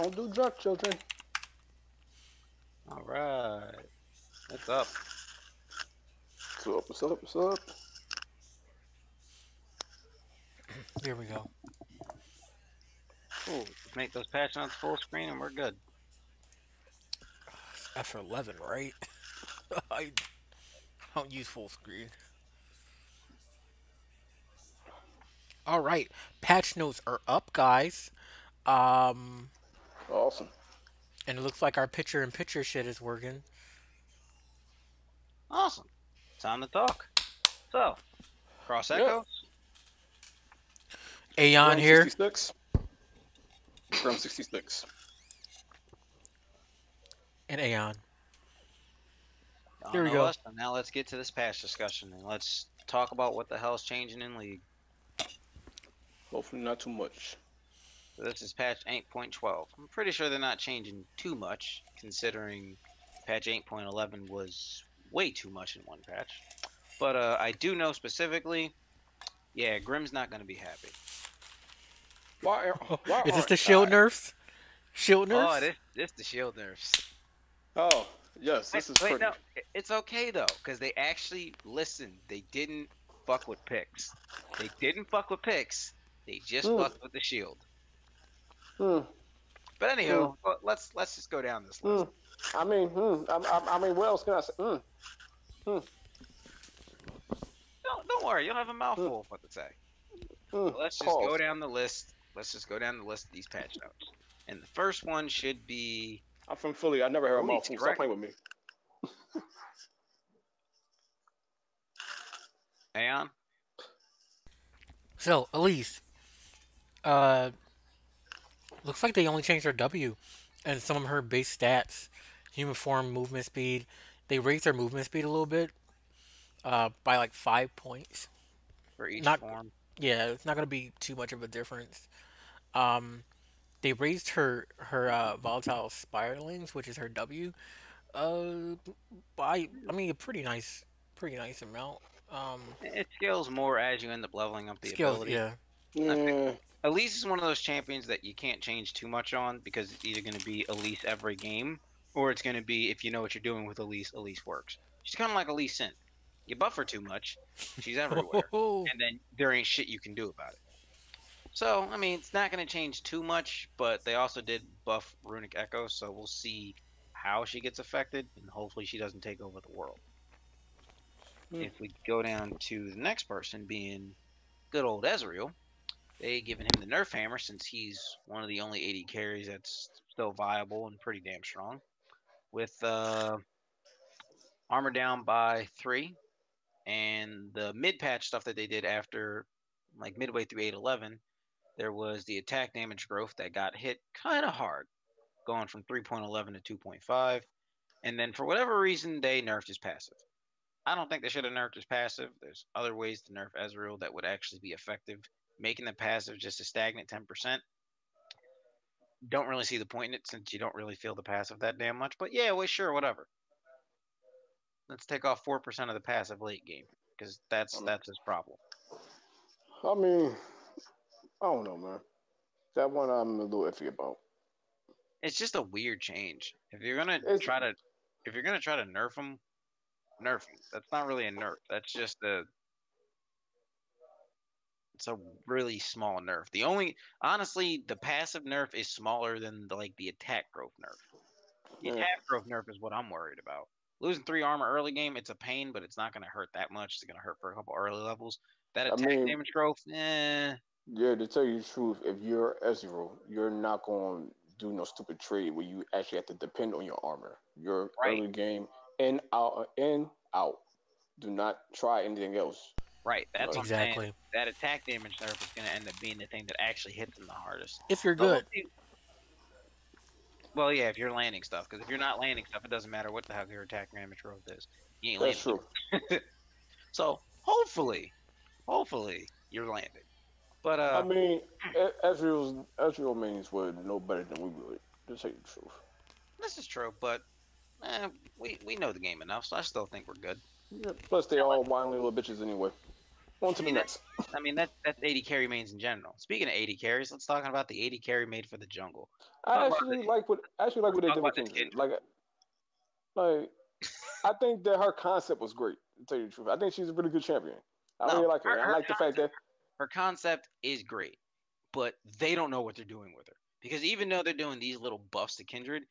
Don't do drug children. All right. What's up? What's up? What's up? What's up? There we go. Cool. Just make those patch notes full screen and we're good. F11, right? I don't use full screen. All right, patch notes are up, guys. Um, Awesome. and it looks like our picture-in-picture shit is working. Awesome. Time to talk. So, Cross Yep. Echoes. Aeon Grim here. 66. Grim 66. And Aeon. Y'all There we know go. us. And now let's get to this patch discussion and let's talk about what the hell's changing in League. Hopefully not too much. So this is patch 8.12. I'm pretty sure they're not changing too much, considering patch 8.11 was way too much in one patch. But I do know specifically, yeah, Grim's not going to be happy. Why Is this the aren't shield I? nerfs? Shield Oh, nerfs? this the shield nerfs. Oh, yes, Wait, this is wait, pretty. no, it's okay though, because they actually listened. They didn't fuck with picks. They didn't fuck with picks. They just Hmm. fucked with the shield. Hmm. But Hmm. anyhow, let's just go down this Hmm. list. I mean, what else can I say? Hmm. Don't worry, you'll have a Hmm. mouthful of what to say. Hmm. But let's just go Pause. down the list. Let's just go down the list of these patch notes. And the first one should be I'm from Philly. I never heard a Elise, mouthful. Stop correct? playing with me. Aeon? So, Elise, uh, looks like they only changed her W and some of her base stats. Human form, movement speed. They raised her movement speed a little bit, by like 5 points. For each Not, form. yeah, it's not gonna be too much of a difference. Um, they raised her volatile spiralings, which is her W, uh, by I mean a pretty nice amount. Um, It scales more as you end up leveling up the skills, ability. yeah. I think Yeah. Elise is one of those champions that you can't change too much on because it's either going to be Elise every game or it's going to be if you know what you're doing with Elise, Elise works. She's kind of like Elise Synth. You buff her too much, she's everywhere, and then there ain't shit you can do about it. So, I mean, it's not going to change too much, but they also did buff Runic Echo, so we'll see how she gets affected, and hopefully she doesn't take over the world. Hmm. If we go down to the next person being good old Ezreal, they given him the nerf hammer since he's one of the only 80 carries that's still viable and pretty damn strong. With armor down by 3, and the mid patch stuff that they did after like midway through 8.11, there was the attack damage growth that got hit kind of hard, going from 3.11 to 2.5. And then for whatever reason, they nerfed his passive. I don't think they should have nerfed his passive. There's other ways to nerf Ezreal that would actually be effective. Making the passive just a stagnant 10%, don't really see the point in it since you don't really feel the passive that damn much. But yeah, well, sure, whatever. Let's take off 4% of the passive late game because that's his problem. I mean, I don't know, man. That one I'm a little iffy about. It's just a weird change. It's If you're gonna try to nerf him, nerf him. That's not really a nerf. That's just a it's a really small nerf. The only honestly, the passive nerf is smaller than the attack growth nerf. The eh. attack growth nerf is what I'm worried about. Losing 3 armor early game, it's a pain, but it's not going to hurt that much. It's going to hurt for a couple early levels. That I attack mean, damage growth, eh. yeah. To tell you the truth, if you're Ezreal, you're not going to do no stupid trade where you actually have to depend on your armor. Your Right, early game, in out, in out. Do not try anything else. right. That's what Like, I'm saying. Exactly. That attack damage nerf is going to end up being the thing that actually hits them the hardest. If you're So we'll good. see. Well, yeah, if you're landing stuff, because if you're not landing stuff, it doesn't matter what the hell your attack damage growth is. You ain't that's landing true. it. So hopefully you're landing. But I mean, Ezreal mains would know better than we would. To tell you the truth. this is true. But we know the game enough, so I still think we're good. Yeah, plus, they all whiny little bitches anyway. On to the See, next. I mean, that's 80 carry mains in general. Speaking of 80 carries, let's talk about the 80 carry made for the jungle. Talk about I actually like what they talk did about with this Kendrick. Kendrick. Like I think that her concept was great. To tell you the truth, I think she's a really good champion. I No, really like her. And I her like the fact that her concept is great, but they don't know what they're doing with her. Because even though they're doing these little buffs to Kindred,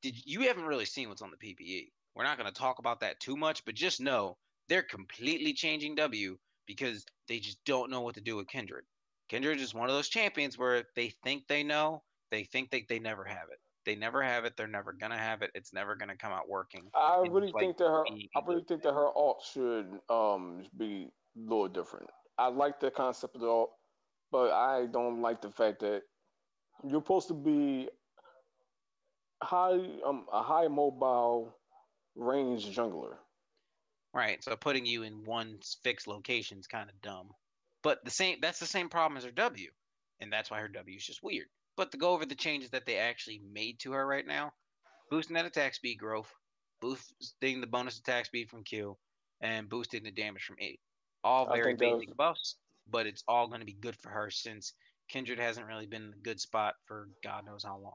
you haven't really seen what's on the PPE. We're not going to talk about that too much, but just know they're completely changing W because they just don't know what to do with Kindred. Kindred is one of those champions where they think they know, they think they never have it. They never have it. They're never gonna have it. It's never gonna come out working. And it's like being I a really good think thing. that her alt should be a little different. I like the concept of the alt, but I don't like the fact that you're supposed to be a high mobile range jungler. Right. So putting you in one fixed location is kind of dumb. But that's the same problem as her W. And that's why her W is just weird. But to go over the changes that they actually made to her right now, boosting that attack speed growth, boosting the bonus attack speed from Q, and boosting the damage from E. All I very think that was, basic buffs, but it's all going to be good for her since Kindred hasn't really been in a good spot for God knows how long.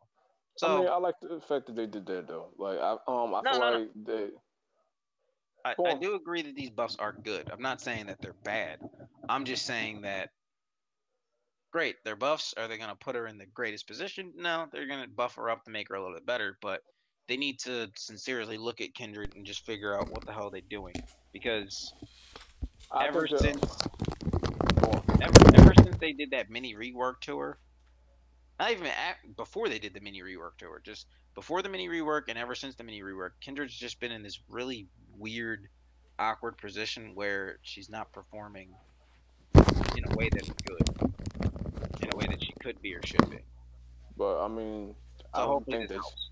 I mean, So I like the fact that they did that though. I no, feel no, no. like they go I on. do agree that these buffs are good. I'm not saying that they're bad. I'm just saying that great, they're buffs. Are they going to put her in the greatest position? No, they're going to buff her up to make her a little bit better, but they need to sincerely look at Kindred and just figure out what the hell they're doing. Because I ever think that since go on. ever since they did that mini rework tour, not even before they did the mini rework tour, just before the mini rework and ever since the mini rework, Kindred's just been in this really weird, awkward position where she's not performing in a way that is good, in a way that she could be or should be. But I mean, I So don't hopefully think this that helps.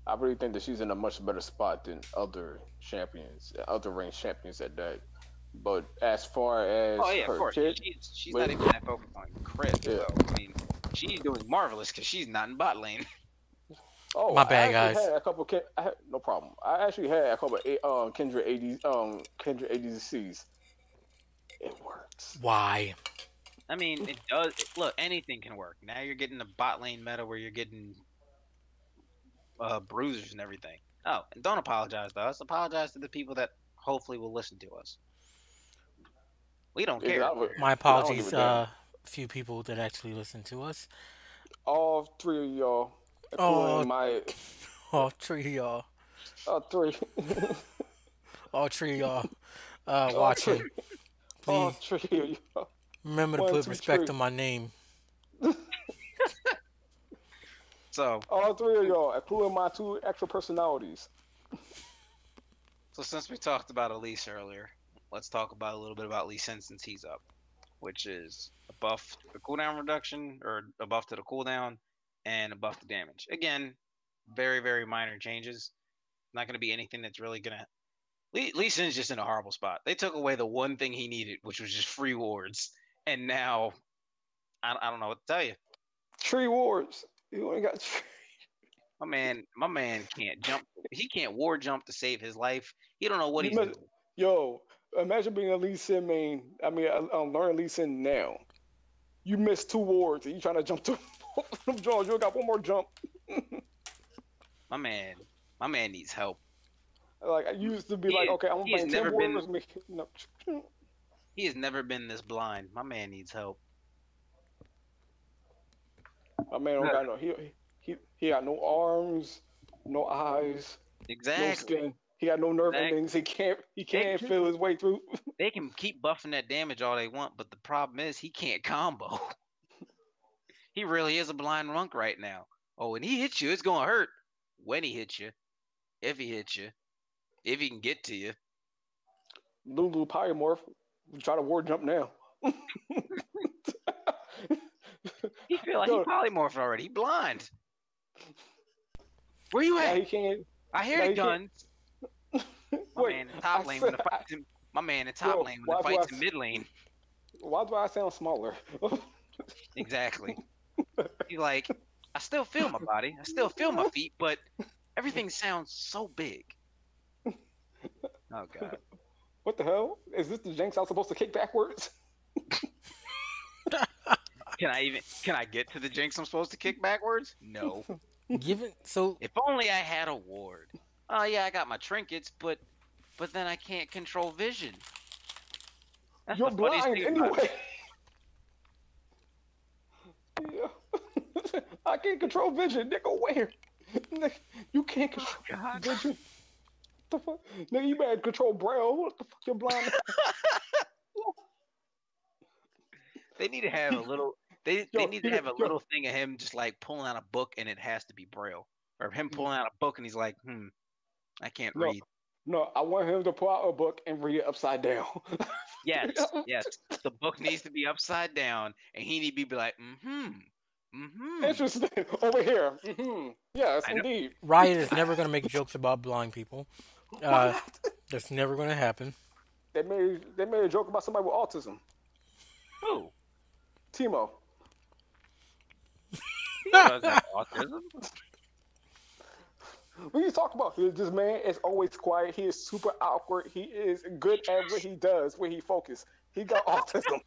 I really think that she's in a much better spot than other champions, other range champions at that. But as far Oh as yeah, of her course. kid, She's not with even that focused on crit. yeah. So I mean, she's doing marvelous because she's not in bot lane. Oh, My I bad, actually guys. had a couple. No problem. I actually had a couple of Kendra ADCs. It works. Why? I mean, it does. Look, anything can work. Now you're getting the bot lane meta where you're getting bruisers and everything. Oh, and don't apologize to us. Apologize to the people that hopefully will listen to us. We don't care. My I don't give a apologies, damn. few people that actually listen to us. All three of y'all, including Oh, my all three of y'all. three, All three of y'all all three, watching. all Please three of y'all. remember to One, put two, three. respect on my name. So, All three of y'all, including my two extra personalities. so since we talked about Elise earlier, let's talk about a little bit about Lee Sin since he's up, which is a buff to the cooldown reduction or a buff to the cooldown and a buff to damage. Again, very very minor changes. Not going to be anything that's really going to. Lee Sin's just in a horrible spot. They took away the one thing he needed, which was just free wards, and now I don't know what to tell you. Tree wars. You only got. My man can't jump. He can't ward jump to save his life. He don't know what You he's must, doing. yo, imagine being a Lee Sin main. I mean, I'm learning Lee Sin now. You missed two wards and you trying to jump to them Jones. You got one more jump. My man, my man needs help. Like I used to be He like, okay, I'm he has playing 10 never been wards. No. he has never been this blind. My man needs help. My man don't got no he got no arms, no eyes, no Exactly. skin. He got no nerve Exactly. endings. He They can't can, feel his way through. they can keep buffing that damage all they want, but the problem is he can't combo. He really is a blind monk right now. Oh, when he hits you, it's gonna hurt. When he hits you, if he hits you, if he can get to you. Lulu Polymorph. Try to ward jump now. He feel like he Yo, polymorphed already. He blind. Where you now at? he can't. I hear Now the he can't. guns. My Wait, man in I top lane when said, the fights in my man in top yo, lane when the fights in mid lane. why do I sound smaller? Exactly. He's like, I still feel my body, I still feel my feet, but everything sounds so big. Oh god. What the hell? Is this the Jinx I was supposed to kick backwards? Can I get to the Jinx I'm supposed to kick backwards? No. So If only I had a ward. Oh yeah, I got my trinkets, but then I can't control vision. That's You're the funniest blind thing about it. anyway. Yeah. I can't control vision, nigga. Where? Nigga, you can't control God. vision. What the fuck? Nigga, you better control braille. What the fuck? You're blind. They need to have a little. They Yo, need to have a little thing of him just like pulling out a book and it has to be braille, or him pulling out a book and he's like, I can't read. No, I want him to pull out a book and read it upside down. Yes. The book needs to be upside down, and he need to be like, Interesting. Over here. Yes, indeed. Riot is never going to make jokes about blind people. That's never going to happen. They made a joke about somebody with autism. Who? Timo. He doesn't have autism. When you talk about this man is always quiet. He is super awkward. He is good at what he does, where he focuses. He got autism.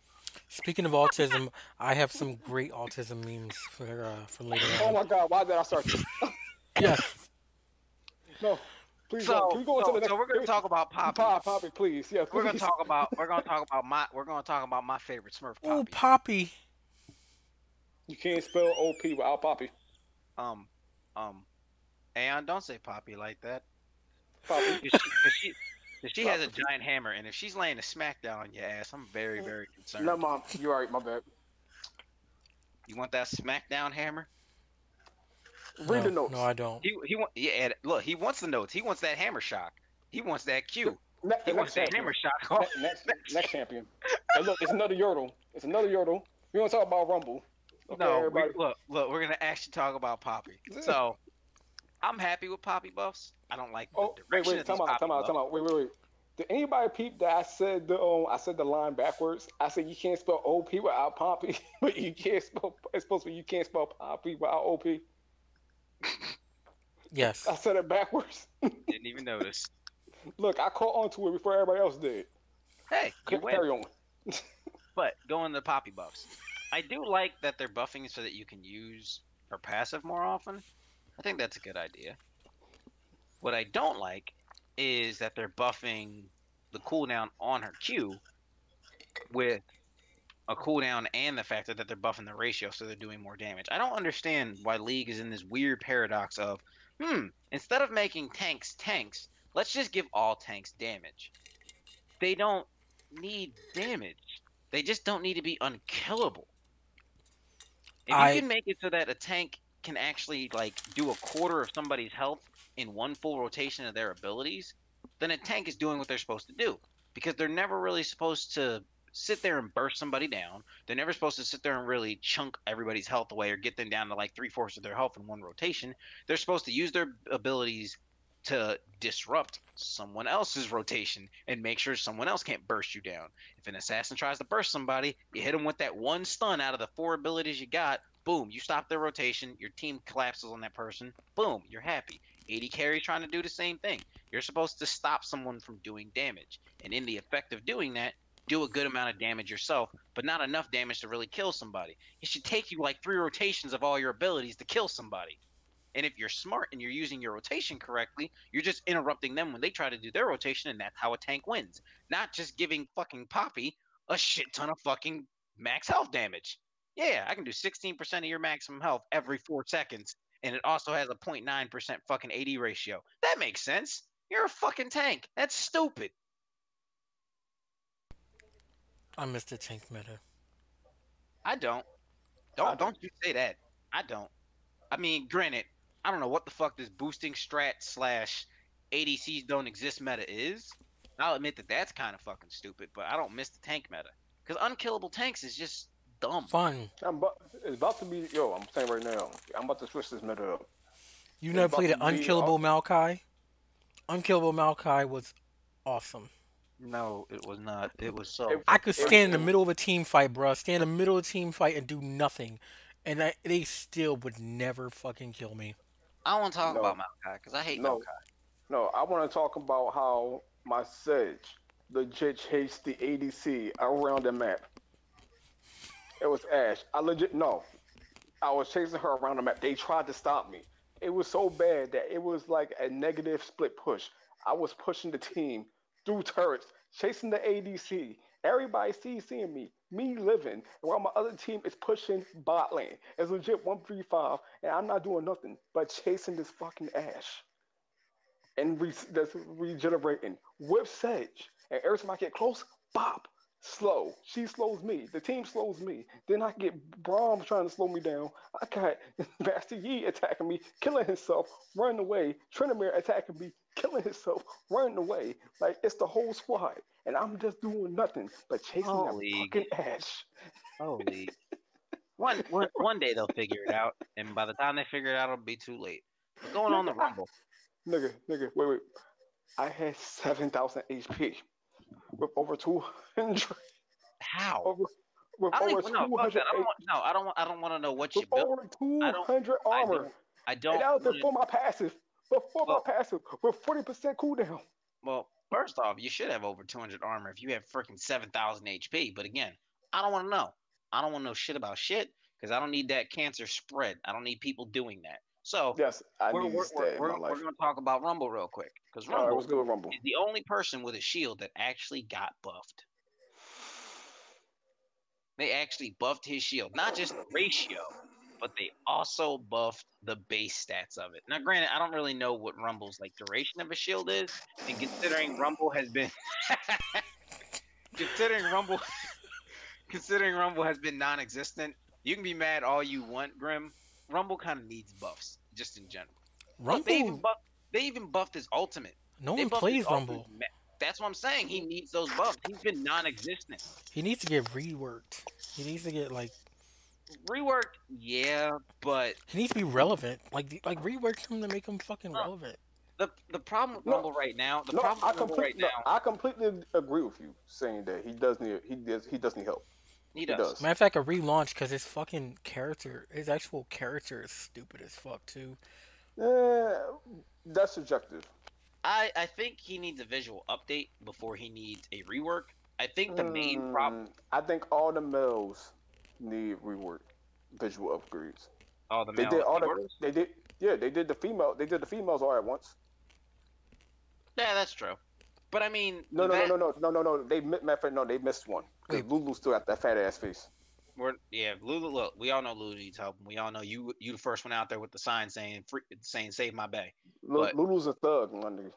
Speaking of autism, I have some great autism memes for later on. Oh my god, why did I start this? Yes. No. Please don't. Can we go into the next? So we're gonna talk about Poppy. Poppy, please. Yeah, please. We're gonna talk about my favorite Smurf, Poppy. Oh, Poppy. You can't spell OP without Poppy. Aeon, don't say Poppy like that. Poppy. She has a giant hammer, and if she's laying a smackdown on your ass, I'm very, very concerned. No, Mom, you're right. My bad. You want that smackdown hammer? Read the notes. No, I don't. Look, he wants the notes. He wants that hammer shock. He wants that Q. He wants that hammer shock. Next champion. Hey, look, it's another Yordle. We want to talk about Rumble. Okay, no, look, we're gonna actually talk about Poppy. So, I'm happy with Poppy buffs. I don't like the direction of these Poppy buffs. Time out. Wait. Did anybody peep that I said the line backwards? I said you can't spell OP without Poppy, but you can't spell. It's supposed to be you can't spell Poppy without OP. Yes. I said it backwards. Didn't even notice. Look, I caught onto it before everybody else did. Hey, you win. Carry on. But going to the Poppy buffs, I do like that they're buffing so that you can use her passive more often. I think that's a good idea. What I don't like is that they're buffing the cooldown on her Q with a cooldown and the fact that they're buffing the ratio so they're doing more damage. I don't understand why League is in this weird paradox of, instead of making tanks, let's just give all tanks damage. They don't need damage. They just don't need to be unkillable. If you can make it so that a tank can actually like do a quarter of somebody's health in one full rotation of their abilities, then a tank is doing what they're supposed to do. Because they're never really supposed to sit there and burst somebody down. They're never supposed to sit there and really chunk everybody's health away or get them down to like 3/4 of their health in one rotation. They're supposed to use their abilities to disrupt someone else's rotation and make sure someone else can't burst you down. If an assassin tries to burst somebody, you hit them with that one stun out of the 4 abilities you got, boom, you stop their rotation, your team collapses on that person, boom, you're happy. AD carry trying to do the same thing. You're supposed to stop someone from doing damage. And in the effect of doing that, do a good amount of damage yourself, but not enough damage to really kill somebody. It should take you like 3 rotations of all your abilities to kill somebody. And if you're smart and you're using your rotation correctly, you're just interrupting them when they try to do their rotation, and that's how a tank wins. Not just giving fucking Poppy a shit ton of fucking max health damage. Yeah, I can do 16% of your maximum health every 4 seconds, and it also has a 0.9% fucking AD ratio. That makes sense. You're a fucking tank. That's stupid. I miss the tank meta. I don't. Don't you say that. I don't. I mean, granted, I don't know what the fuck this boosting strat / ADCs don't exist meta is. I'll admit that that's kind of fucking stupid, but I don't miss the tank meta. Because unkillable tanks is just dumb. Fun. It's about to be, I'm saying right now, I'm about to switch this meta up. You never played an Unkillable Maokai? Unkillable Maokai was awesome. No, it was not. It was so... I could stand in the middle of a team fight, bro. Stand in the middle of a team fight and do nothing. And they still would never fucking kill me. I don't want to talk about Maokai, because I hate Maokai. No, I want to talk about how my Sedge legit hates the ADC around the map. It was Ash. I legit no. I was chasing her around the map. They tried to stop me. It was so bad that it was like a negative split push. I was pushing the team through turrets, chasing the ADC. Everybody seeing me, me living, while my other team is pushing bot lane. It's legit 1v5, and I'm not doing nothing but chasing this fucking Ash and that's regenerating with Sedge. And every time I get close, bop, slow. She slows me. The team slows me. Then I get Braum trying to slow me down. I got Master Yi attacking me, killing himself, running away. Trinamere attacking me, killing himself, running away. Like it's the whole squad. And I'm just doing nothing but chasing Oh, that league. fucking Ash. Oh, league. One day they'll figure it out, and by the time they figure it out, it'll be too late. But going on Nigga, the Rumble, nigga, wait. I had 7,000 HP with over 200 how? over with I don't over even know. Fuck 200 that. I don't want. No, I don't want. I don't want to know what with you built. over I don't. 200 I armor. don't. I And don't that was want to. before my passive. Before my Well, passive with 40% cooldown. well. First off, you should have over 200 armor if you have freaking 7,000 HP. But again, I don't want to know. I don't want to know shit about shit because I don't need that cancer spread. I don't need people doing that. So Yes, I we're needed we're we're that in we're, my we're life. going to talk about Rumble real quick because All right, Rumble what's good with Rumble? is the only person with a shield that actually got buffed. They actually buffed his shield, not just the ratio, but they also buffed the base stats of it. Now, granted, I don't really know what Rumble's like duration of a shield is, and considering Rumble has been considering Rumble considering Rumble has been non-existent, you can be mad all you want, Grim. Rumble kind of needs buffs, just in general. Look, Rumble. they even buffed his ultimate. No They one buffed his plays ultimate. Rumble. That's what I'm saying. He needs those buffs. He's been non-existent. He needs to get reworked. He needs to get like Reworked, yeah, but he needs to be relevant. Like rework him to make him fucking uh, relevant. the problem with No, Rumble right now, the no, problem with Rumble right no, now, I completely agree with you saying that he does need help. he He does. does. Matter of fact, a relaunch because his fucking character, his actual character, is stupid as fuck too. Eh, that's subjective. I think he needs a visual update before he needs a rework. I think the main problem. I think all the males need rework, visual upgrades. Oh, the They did male all the orders. they did yeah they did the females all at once. Yeah, that's true. But I mean No, no, no, that no, no, no, no, no. Matter of fact, no, they missed one because Wait, Lulu still got that fat ass face. yeah, Lulu. Look, we all know Lulu needs help. We all know you the first one out there with the sign saying save my bay. But Lulu's a thug, my nigga.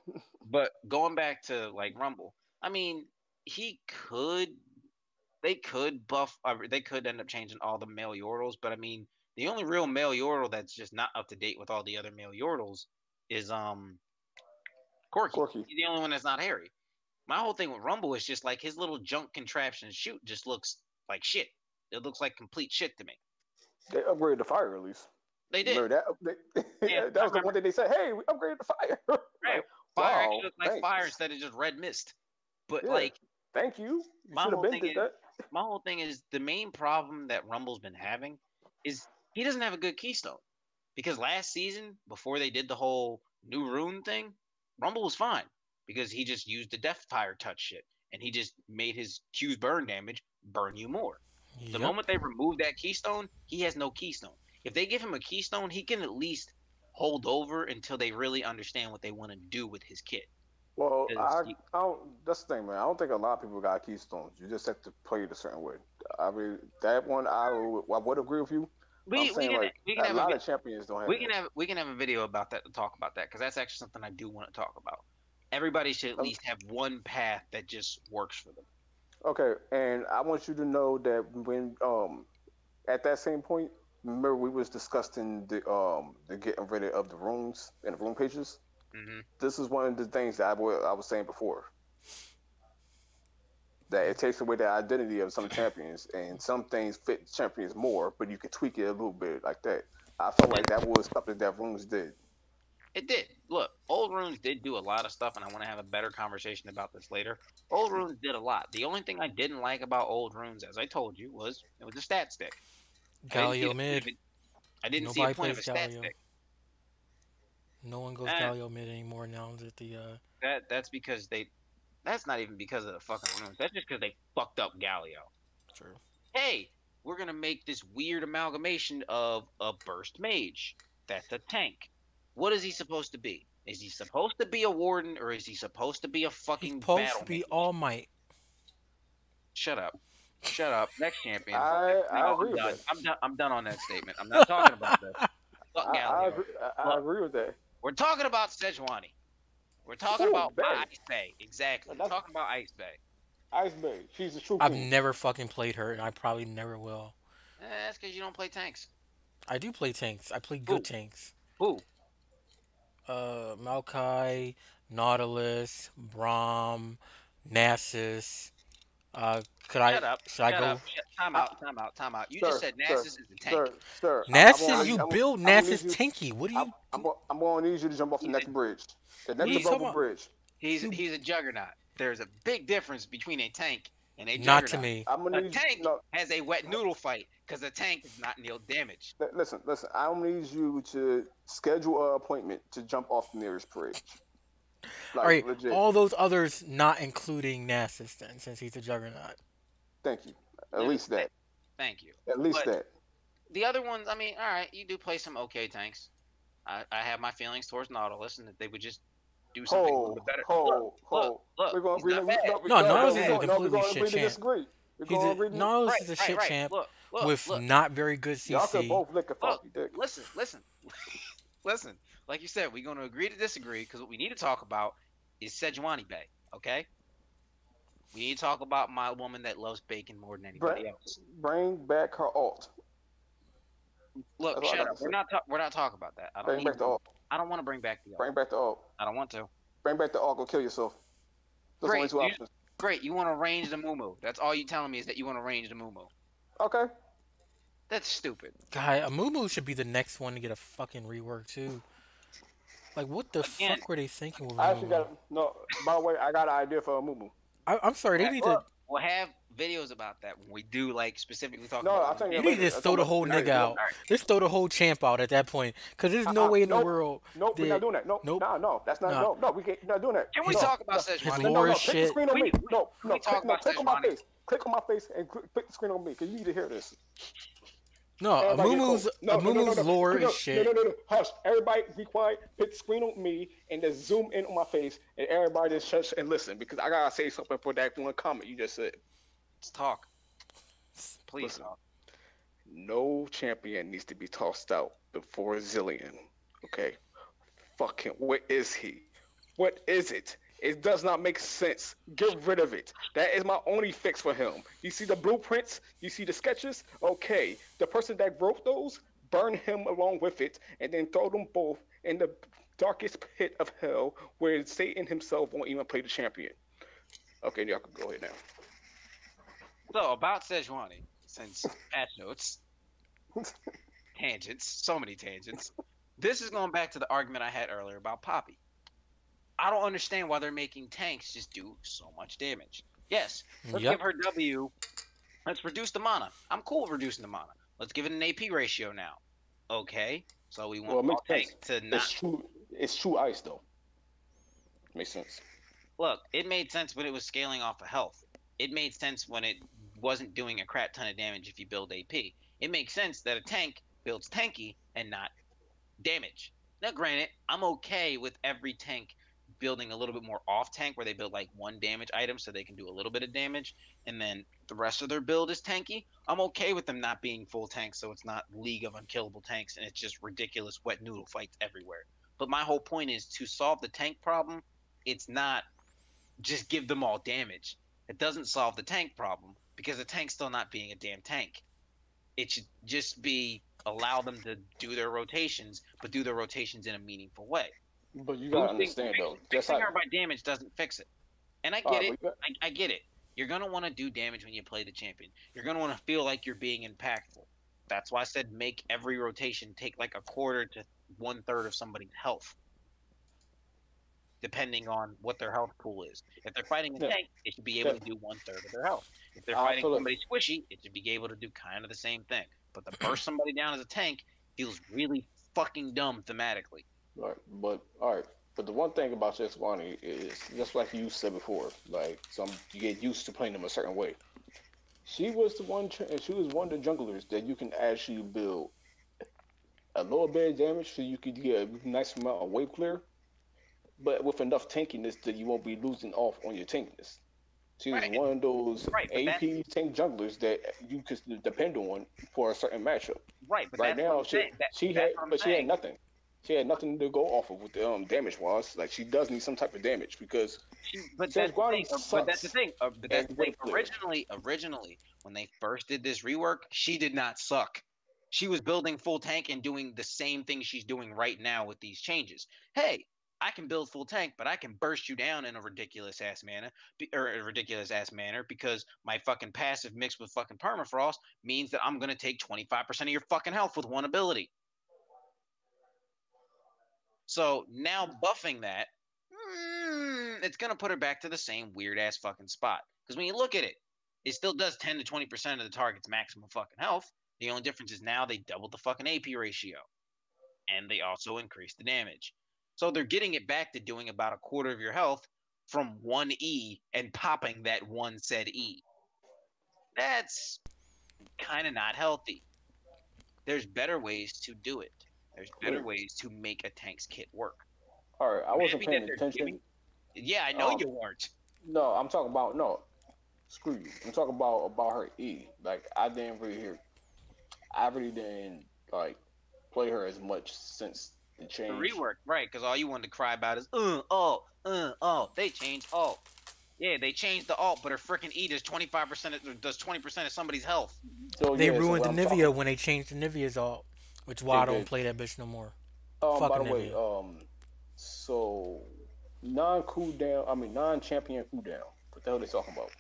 but going back to like Rumble, I mean he could they could buff. They could end up changing all the male Yordles, but I mean, the only real male Yordle that's just not up to date with all the other male Yordles is Corky. Corky. He's the only one that's not hairy. My whole thing with Rumble is just like his little junk contraption shoot just looks like shit. It looks like complete shit to me. They upgraded the fire at least. They did. Remember that? Yeah, That I was the one remember. thing they said. Hey, we upgraded the fire. Right. Like, Fire wow, actually looks like thanks. fire instead of just red mist. But Yeah, like thank you. You my should have whole been thing did is that. my whole thing is the main problem that Rumble's been having is he doesn't have a good keystone. Because last season, before they did the whole new rune thing, Rumble was fine because he just used the death fire touch shit and he just made his Q's burn damage burn you more. The yep. moment they remove that keystone, he has no keystone. If they give him a keystone, he can at least hold over until they really understand what they want to do with his kit. Well, 'Cause he- I don't. That's the thing, man. I don't think a lot of people got keystones. You just have to play it a certain way. I mean, that one I would agree with you. I'm we saying can like we can a have lot of champions don't have that. we can have a video about that to talk about that because that's actually something I do want to talk about. Everybody should at Um, least have one path that just works for them. Okay, and I want you to know that when at that same point, remember we was discussing the getting rid of the runes and the rune pages. Hmm. This is one of the things that I was saying before, that it takes away the identity of some champions, and some things fit champions more, but you can tweak it a little bit like that. I felt like that was something that runes did. It did. Look, Old Runes did do a lot of stuff, and I want to have a better conversation about this later. Old Runes did a lot. The only thing I didn't like about Old Runes, as I told you, was it was a stat stick. I didn't see Galio the point of mid. it. I didn't see a Nobody point of plays a stat Galio. stick. No one goes And Galio mid anymore now that the that's because they. That's not even because of the fucking runes. That's just because they fucked up Galio. true. Hey, we're gonna make this weird amalgamation of a burst mage. That's a tank. What is he supposed to be? Is he supposed to be a warden or is he supposed to be a He's fucking supposed to battle be mage? All Might. Shut up. Shut up. Next champion. I No, agree I'm with done. that. I'm done on that statement. I'm not talking about this. Fuck I Galio. agree. I Look, agree with that. we're talking about Sejuani. We're talking Ooh, about Bay. Ice Bay. Exactly. We're That's talking about Ice Bay. Ice Bay. She's the true I've queen. never fucking played her, and I probably never will. That's because you don't play tanks. I do play tanks. I play good Who? tanks. Who? Maokai, Nautilus, Braum, Nasus. Could I? Shut up. Should I Shut go? up. Time I, out. Time out. Time out. You just sir, said sir, Nasus is a tank. sir. Nasus, you build I'm gonna Nasus need you. tanky. What do you? I'm going to need you to jump off the He's next a, bridge. The What are next you talking above about? bridge. he's You he's a juggernaut. There's a big difference between a tank and a not to juggernaut. me. I'm gonna A need tank no. has a wet noodle fight because a tank is not deal damage. Listen. I'm gonna need you to schedule an appointment to jump off the nearest bridge. All Like right, legit. all those others not including Nasus then, since he's a juggernaut. Thank you. At least that. Thank you. At least But that. the other ones, I mean, all right, you do play some okay tanks. I have my feelings towards Nautilus, and that they would just do something a little bit better. Look, We're gonna he's agree. not bad. No, Nautilus is a we're completely gonna shit agree to champ. disagree. We're He's gonna a agree to Nautilus is a shit Right. champ Look, with not very good Y'all could CC. both lick a look, funky dick. listen. Like you said, we're going to agree to disagree because what we need to talk about is Sejuani Bay, okay? We need to talk about my woman that loves bacon more than anybody else. Bring back her alt. Look, That's all I shut got up. to We're say. not we're not talking about that. Bring back the alt. I don't want to bring back the Bring alt. back the alt. I don't want to. Bring back the alt. Go kill yourself. Those are only Great. two options. Great. You want to range the Mumu. That's all you telling me is that you want to range the Mumu. Okay. That's stupid. Guy, Amumu should be the next one to get a fucking rework too. Like, what the Again, fuck were they thinking with I actually Amumu? got no. By the way, I got an idea for a moo. I'm sorry, they need to. We'll have videos about that when we do like specifically talk No, about I'll tell You you need later. to just throw the whole Later, nigga out. Alright. Just throw the whole champ out at that point, because there's no way in the nope. world. Nope, we're that- not doing that. Nope. Nope. No, that's not. Nah. No, we can't. Not doing that. Can we No, talk about no. Sejuani? His No, lore no, is click the shit. screen on me. No, we talk about click on my Sejuani? face. Click on my face and click the screen on me, because you need to hear this. No, Everybody get Amumu's close. No. lore is shit. No. Hush. Everybody be quiet. Put the screen on me and just zoom in on my face, and everybody just shush and listen, because I gotta say something for that one comment you just said. Let's talk. Please Listen. talk. No champion needs to be tossed out before Zillion. Okay? Fucking, what is he? What is it? It does not make sense. Get rid of it. That is my only fix for him. You see the blueprints? You see the sketches? Okay. The person that wrote those, burn him along with it, and then throw them both in the darkest pit of hell where Satan himself won't even play the champion. Okay, y'all can go ahead now. So about Sejuani, since patch notes, tangents, so many tangents. This is going back to the argument I had earlier about Poppy. I don't understand why they're making tanks just do so much damage. Yes, let's Yep. give her W. Let's reduce the mana. I'm cool with reducing the mana. Let's give it an AP ratio now. Okay, so we want Well, it makes all tanks to not It's true ice though. Makes sense. look. It made sense when it was scaling off of health. It made sense when it wasn't doing a crap ton of damage if you build AP. It makes sense that a tank builds tanky and not damage. Now, granted, I'm okay with every tank building a little bit more off tank where they build like one damage item so they can do a little bit of damage and then the rest of their build is tanky. I'm okay with them not being full tanks so it's not League of Unkillable Tanks and it's just ridiculous wet noodle fights everywhere. But my whole point is to solve the tank problem, it's not just give them all damage. It doesn't solve the tank problem because the tank's still not being a damn tank. It should just be allow them to do their rotations, but do their rotations in a meaningful way. But you gotta understand though. Just Fixing like her by damage doesn't fix it. And I get Alright, it. I get it. You're gonna want to do damage when you play the champion. You're gonna want to feel like you're being impactful. That's why I said make every rotation take like a quarter to 1/3 of somebody's health, depending on what their health pool is. If they're fighting a Yeah. tank, it should be able to do 1/3 of their health. If they're I fighting feel it. somebody squishy, it should be able to do kind of the same thing. But to burst somebody down as a tank feels really fucking dumb thematically. Right, but all right. But the one thing about Sejuani is just like you said before, like you get used to playing them a certain way. She was the one. She was one of the junglers that you can actually build a lower bed damage, so you could get a nice amount of wave clear, but with enough tankiness that you won't be losing off on your tankiness. She was Right, one of those right, but that's AP tank junglers that you could depend on for a certain matchup. right, but Right that's what now, I'm saying. That's what I'm she had saying. nothing. She had nothing to go off of with the damage wise. Like she does need some type of damage because But that's the Sejuani thing. But that's the sucks thing. But that's at the thing. wave clear. Originally, when they first did this rework, she did not suck. She was building full tank and doing the same thing she's doing right now with these changes. Hey, I can build full tank, but I can burst you down in a ridiculous ass manner, because my fucking passive mixed with fucking permafrost means that I'm gonna take 25% of your fucking health with one ability. So now buffing that, it's gonna put her back to the same weird ass fucking spot. Because when you look at it, it still does 10 to 20% of the target's maximum fucking health. The only difference is now they doubled the fucking AP ratio, and they also increased the damage. So they're getting it back to doing about a quarter of your health from one E and popping that one said E. That's kind of not healthy. There's better ways to do it. There's better Wait, ways to make a tank's kit work. all right, I I'm wasn't happy that paying they're giving. attention. Yeah, I know Um, you weren't. no, I'm talking about no. Screw you. I'm talking about her E. Like I didn't really hear. I really didn't like play her as much since the The change. rework, right? Because all you wanted to cry about is oh. They changed alt. Yeah, they changed the alt, but her freaking E does 25% does 20% of somebody's health. So They yeah, so ruined what the I'm talking, Nivea when they changed the Nivea's alt, which why they I don't did. play that bitch no more. By Fucking the way, Nivea. so non cooldown, I mean non champion cooldown. What the hell they talking about?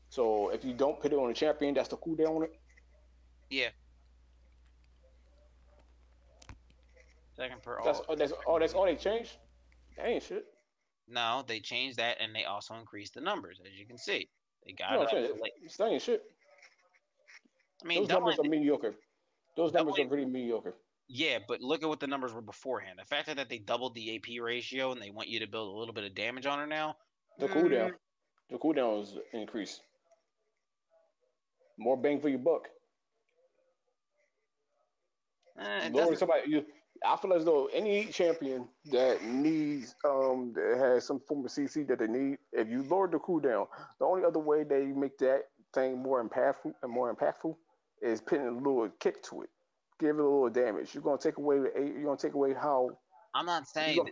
So if you don't put it on a champion, that's the cooldown on it. Yeah, second per alt. That's all they changed. That ain't shit. No, they changed that, and they also increased the numbers, as you can see. They got No, it I'm up saying to like. it's not ain't shit. I mean, Those numbers doubling, are mediocre. Those numbers are doubling. really mediocre. Yeah, but look at what the numbers were beforehand. The fact that they doubled the AP ratio and they want you to build a little bit of damage on her now. The cooldown, the cooldown is increased. More bang for your buck. It Lower doesn't. somebody. I feel as though any champion that needs that has some form of CC that they need, if you lower the cooldown, the only other way they make that thing more impactful is putting a little kick to it. Give it a little damage. You're gonna take away how you're gonna I'm not take saying away.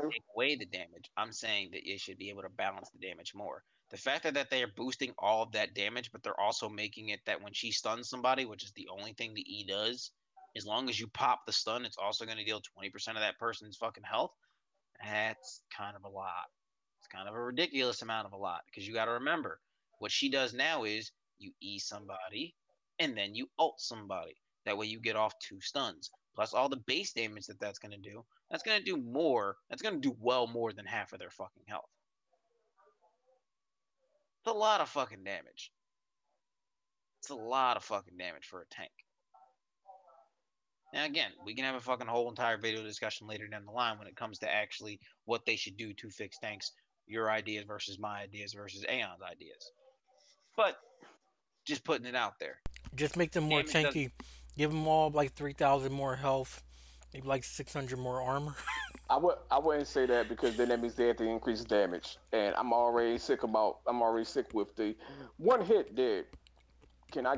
to take away the damage. I'm saying that it should be able to balance the damage more. The fact that they are boosting all of that damage, but they're also making it that when she stuns somebody, which is the only thing the E does, as long as you pop the stun, it's also going to deal 20% of that person's fucking health. That's kind of a lot. It's kind of a ridiculous amount of a lot because you got to remember what she does now is you E somebody and then you ult somebody. That way you get off 2 stuns. Plus all the base damage that's going to do. That's going to do more. That's going to do well more than half of their fucking health. It's a lot of fucking damage. It's a lot of fucking damage for a tank. Now again, we can have a fucking whole entire video discussion later down the line when it comes to actually what they should do to fix tanks, your ideas versus my ideas versus Aeon's ideas. But just putting it out there. Just make them more Damage does tanky. Give them all like 3,000 more health, maybe like 600 more armor. I wouldn't say that because then that means they have to increase damage, and I'm already sick with the one hit dead. Can I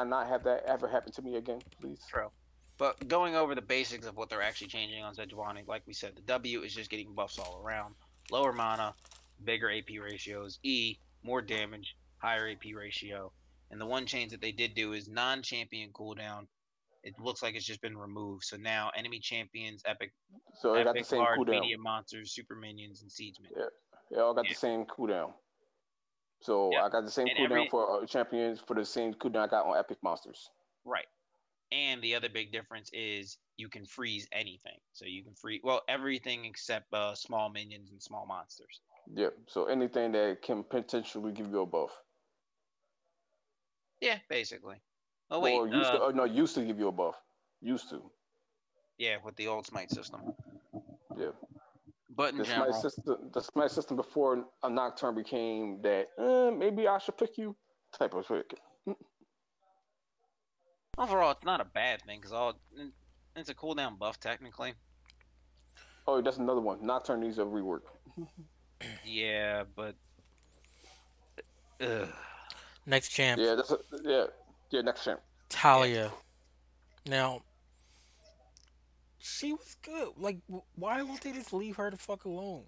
not have that ever happen to me again, please? true. But going over the basics of what they're actually changing on Sejuani, like we said, the W is just getting buffs all around. Lower mana, bigger AP ratios, E, more damage, higher AP ratio. And the one change that they did do is non-champion cooldown. It looks like it's just been removed. So now enemy champions, So it got the same large, cooldown. medium monsters, super minions, and seedsmen. Yeah, they all got Yeah. the same cooldown. So Yep. I got the same And cooldown for champions for the same cooldown I got on epic monsters. right. And the other big difference is you can freeze anything. So you can freeze everything except small minions and small monsters. Yep. So anything that can potentially give you a buff. Yeah, basically. Oh wait, Well, used to give you a buff. Used to. yeah, with the old smite system. Yeah. But in general, The smite system before a nocturne became that. Maybe I should pick you. type of trick. Overall, it's not a bad thing because it's a cooldown buff technically. Oh, that's another one. Nocturne needs a rework. Yeah, but ugh. Next champ, Yeah, yeah. Next champ. Talia. Now, she was good. Like, why won't they just leave her the fuck alone?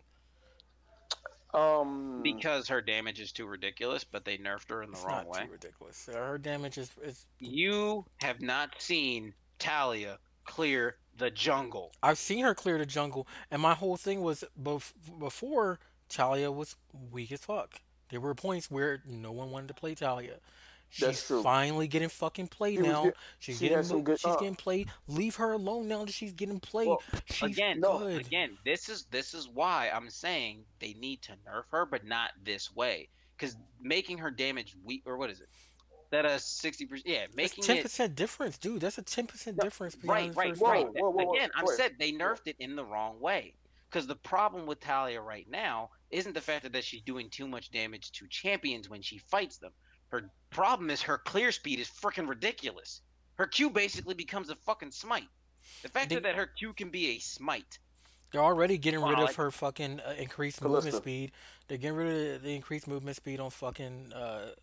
Because her damage is too ridiculous, but they nerfed her in the It's wrong not way. too ridiculous. Her damage is. You have not seen Talia clear the jungle. I've seen her clear the jungle, and my whole thing was before Talia was weak as fuck. There were points where no one wanted to play Talia. That's She's true. finally getting fucking played She was now. get- She's she has some getting good. she's getting played. Leave her alone now that she's getting played. Well, She's no. good. This is why I'm saying they need to nerf her, but not this way. Because making her damage weak, or what is it? That 60%. Yeah, That's making 10% difference, dude. That's a 10% No, difference right, behind the right, first right. round. Whoa. Again, I'm Wait. said they nerfed it in the wrong way. Because the problem with Talia right now isn't the fact that she's doing too much damage to champions when she fights them. Her problem is her clear speed is freaking ridiculous. Her Q basically becomes a fucking smite. The fact They- that her Q can be a smite. They're already getting rid Wow, of her fucking increased movement Callista. speed. They're getting rid of the increased movement speed on fucking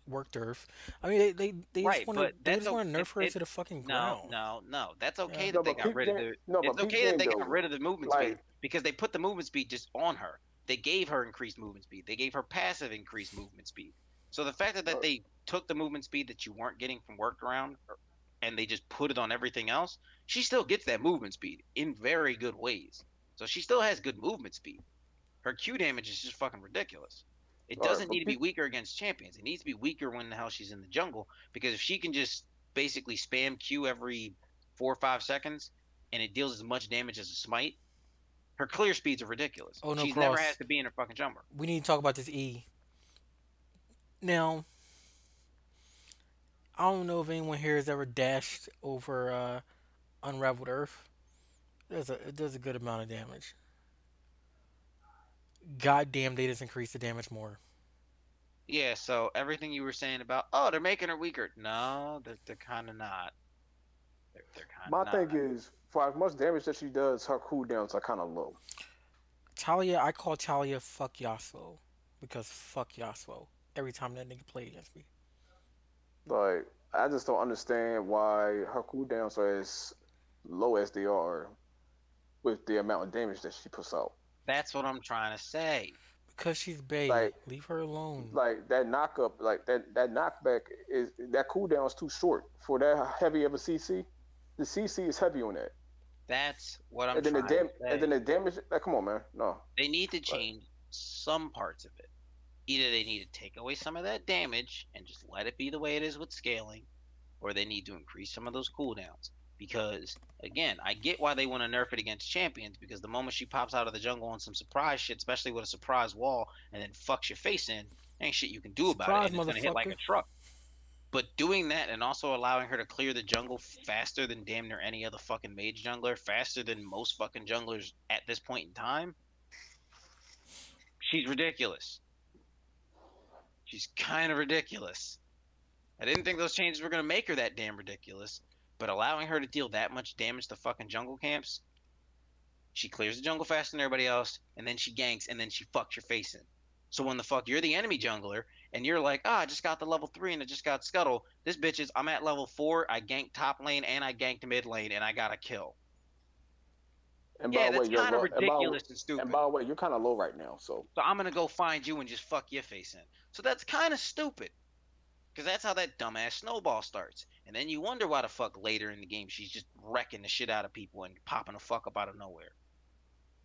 work turf. I mean, they Right, just want but to they that's just want to nerf her it, to the fucking no, ground. no. That's okay Yeah. that they but got peep rid of game. the. No, It's but peep okay that game they though. got rid of the movement Like, speed because they put the movement speed just on her. They gave her increased movement speed. They gave her passive increased movement speed. So the fact that they took the movement speed that you weren't getting from workaround and they just put it on everything else, she still gets that movement speed in very good ways. So she still has good movement speed. Her Q damage is just fucking ridiculous. It all right, doesn't but need to be weaker against champions. It needs to be weaker when the hell she's in the jungle. Because if she can just basically spam Q every 4 or 5 seconds and it deals as much damage as a smite, her clear speeds are ridiculous. Oh no, She's never Cross. has to be in her fucking jumper. We need to talk about this E. Now, I don't know if anyone here has ever dashed over Unraveled Earth. It does a good amount of damage. Goddamn, they just increase the damage more. Yeah, so everything you were saying about, oh, they're making her weaker. No, they're kind of not. They're kind my of not. thing is, for as much damage that she does, her cooldowns are kind of low. Talia, I call Talia fuck Yasuo. Because fuck Yasuo. Every time that nigga play against me. Like, I just don't understand why her cooldowns are as low as they are with the amount of damage that she puts out. That's what I'm trying to say. Because she's bae. Like- Leave her alone. Like that knockup, like that knockback is that cooldown is too short for that heavy of a CC. The CC is heavy on that, That's what I'm and then trying to say. and then the damage. Like, come on, man, no. They need to change some parts of it. Either they need to take away some of that damage and just let it be the way it is with scaling, or they need to increase some of those cooldowns. Because, again, I get why they want to nerf it against champions, because the moment she pops out of the jungle on some surprise shit, especially with a surprise wall, and then fucks your face in, ain't shit you can do about Surprise, it, and it's going to hit like a motherfucker. truck. But doing that and also allowing her to clear the jungle faster than damn near any other fucking mage jungler, faster than most fucking junglers at this point in time, she's ridiculous. She's kind of ridiculous. I didn't think those changes were going to make her that damn ridiculous, but allowing her to deal that much damage to fucking jungle camps, she clears the jungle faster than everybody else, and then she ganks, and then she fucks your face in. So when the fuck you're the enemy jungler, and you're like, I just got the level 3 and I just got Scuttle, this bitch is, I'm at level 4, I ganked top lane, and I ganked mid lane, and I got a kill. And Yeah, by the way, that's you're kind of low- ridiculous and and stupid. by the way, you're kind of low right now, so So I'm gonna go find you and just fuck your face in. So that's kind of stupid. Because that's how that dumbass snowball starts. And then you wonder why the fuck later in the game she's just wrecking the shit out of people and popping the fuck up out of nowhere.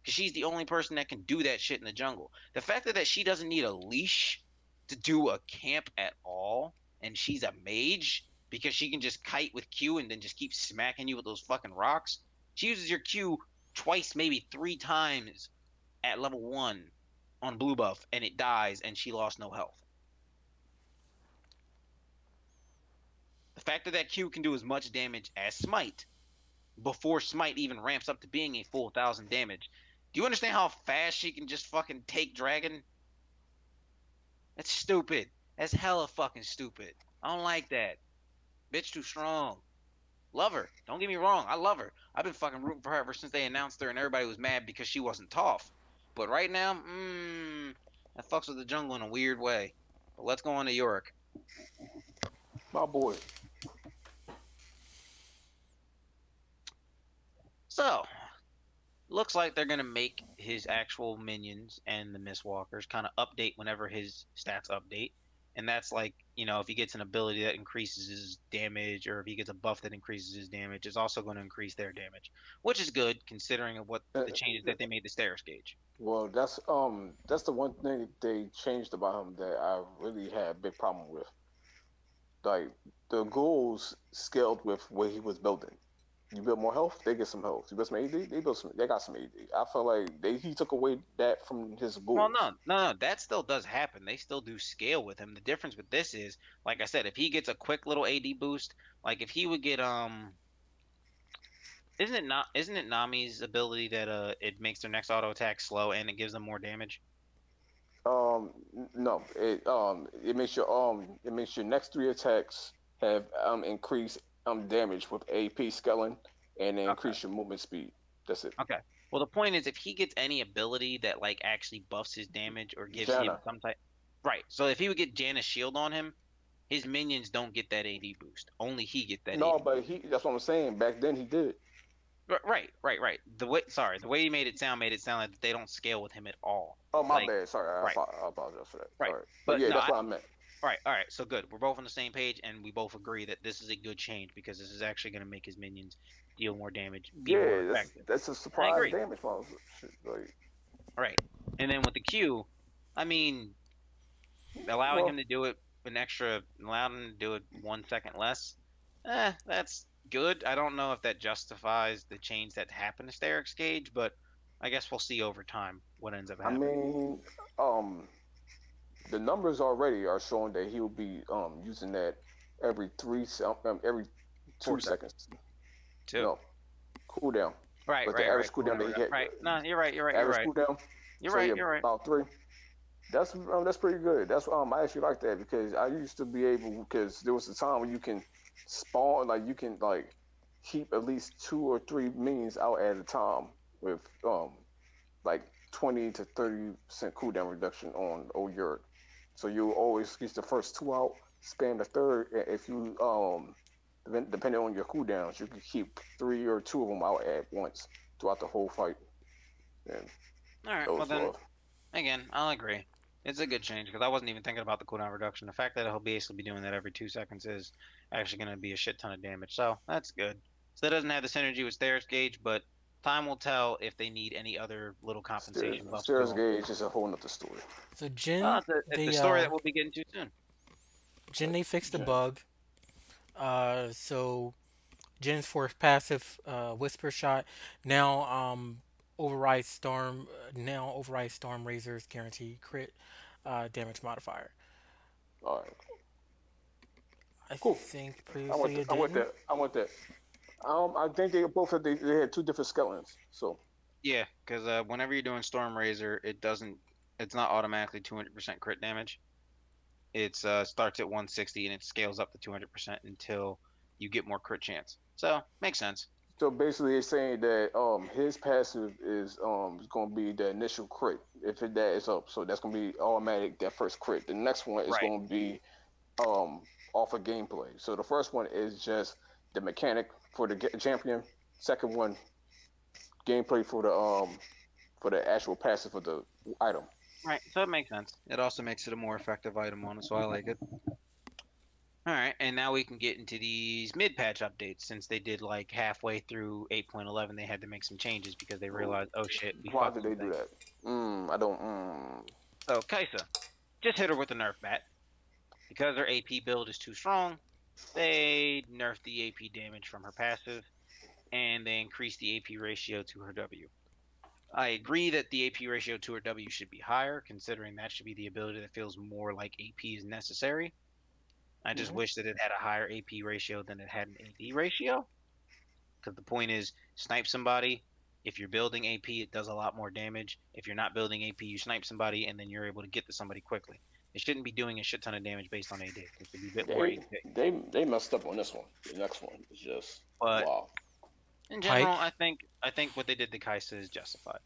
Because she's the only person that can do that shit in the jungle. The fact that she doesn't need a leash to do a camp at all, and she's a mage because she can just kite with Q and then just keep smacking you with those fucking rocks. She uses your Q twice, maybe 3 times at level 1 on blue buff, and it dies, and she lost no health. The fact that that Q can do as much damage as Smite before Smite even ramps up to being a full 1,000 damage. Do you understand how fast she can just fucking take Dragon? That's stupid. That's hella fucking stupid. I don't like that. Bitch too strong. Love her. Don't get me wrong. I love her. I've been fucking rooting for her ever since they announced her and everybody was mad because she wasn't Toph. But right now, that fucks with the jungle in a weird way. But let's go on to Yorick. My boy. So, looks like they're gonna make his actual minions and the Mistwalkers kind of update whenever his stats update, and that's like if he gets an ability that increases his damage, or if he gets a buff that increases his damage, it's also going to increase their damage, which is good considering of what Uh, the changes that they made to Steris Gauge. Well, that's the one thing they changed about him that I really had a big problem with. Like the goals scaled with what he was building. You build more health, they get some health. You build some AD, they got some AD. I feel like he took away that from his Well, goals. no, that still does happen. They still do scale with him. The difference with this is, like I said, if he gets a quick little AD boost, like if he would get isn't it Nami's ability that it makes their next auto attack slow and it gives them more damage? No, it makes your next three attacks have increased damage with AP scaling and Okay. increase your movement speed. That's it. Okay. Well, the point is, if he gets any ability that like actually buffs his damage or gives him Janna. some type, right? So if he would get Janna's shield on him, his minions don't get that AD boost. Only he get that No, AD but boost. that's what I'm saying. Back then he did. Right. The way he made it sound like they don't scale with him at all. Oh, my Like, bad. Sorry, right, I apologize for that. right. Sorry, but But yeah, no, that's what I meant. right, all right. So good. We're both on the same page, and we both agree that this is a good change because this is actually going to make his minions deal more damage, be more Yeah, effective. that's a I surprise agree. damage model. Like, Right. And then with the Q, I mean, allowing well, him to do it allowing him to do it 1 second less, that's good. I don't know if that justifies the change that happened to Sterak's Gauge, but I guess we'll see over time what ends up I happening. mean, the numbers already are showing that he'll be using that every every 4 two seconds. seconds. Two. No, cooldown. Right, But the right, average right. cooldown that he had, Right. No, you're right. You're right. You're average right. cooldown. You're So right. yeah, You're right. about three. That's pretty good. I actually like that because I used to be able because there was a time when you can spawn like you can like keep at least two or three minions out at a time with like 20 to 30% cooldown reduction on old Yurt. So you always get the first two out, spam the third. If you depending on your cooldowns, you can keep three or two of them out at once throughout the whole fight. And All right. Well those then, love. again, I'll agree. It's a good change because I wasn't even thinking about the cooldown reduction. The fact that he'll basically be doing that every 2 seconds is actually going to be a shit ton of damage. So that's good. So that doesn't have the synergy with Steris Gauge, but time will tell if they need any other little compensation buffs Stairs going Gauge forward. is a whole nother story. So Jin, It's a they story that we'll be getting to soon. fixed a Jen. bug. So Jin's force passive whisper shot now override Storm Razor's guaranteed crit damage modifier. All right, I cool. think previously it I want didn't. that. I want that. I think they had two different skeletons. So Yeah, because whenever you're doing Storm Razor, it's not automatically 200% crit damage. It starts at 160 and it scales up to 200% until you get more crit chance. So makes sense. so basically, it's saying that his passive is going to be the initial crit if that is up. So that's going to be automatic that first crit. The next one is Right. going to be um off of gameplay. So the first one is just the mechanic for the champion. Second one, gameplay for the actual passive of the item. Right. So it makes sense. It also makes it a more effective item on it, so I like it. All right, and now we can get into these mid-patch updates since they did like halfway through 8.11 they had to make some changes because they realized, oh shit, we Why fucked did they do something. that? I don't. So Kaisa, just hit her with a nerf bat. Because her AP build is too strong, they nerfed the AP damage from her passive and they increased the AP ratio to her W. I agree that the AP ratio to her W should be higher, considering that should be the ability that feels more like AP is necessary. I just Mhm. wish that it had a higher AP ratio than it had an AD ratio. Because the point is, snipe somebody. If you're building AP, it does a lot more damage. If you're not building AP, you snipe somebody and then you're able to get to somebody quickly. It shouldn't be doing a shit ton of damage based on AD. It should be a bit more They AP. they messed up on this one. The next one is just But wow. in Pike. general, I think what they did to Kaisa is justified.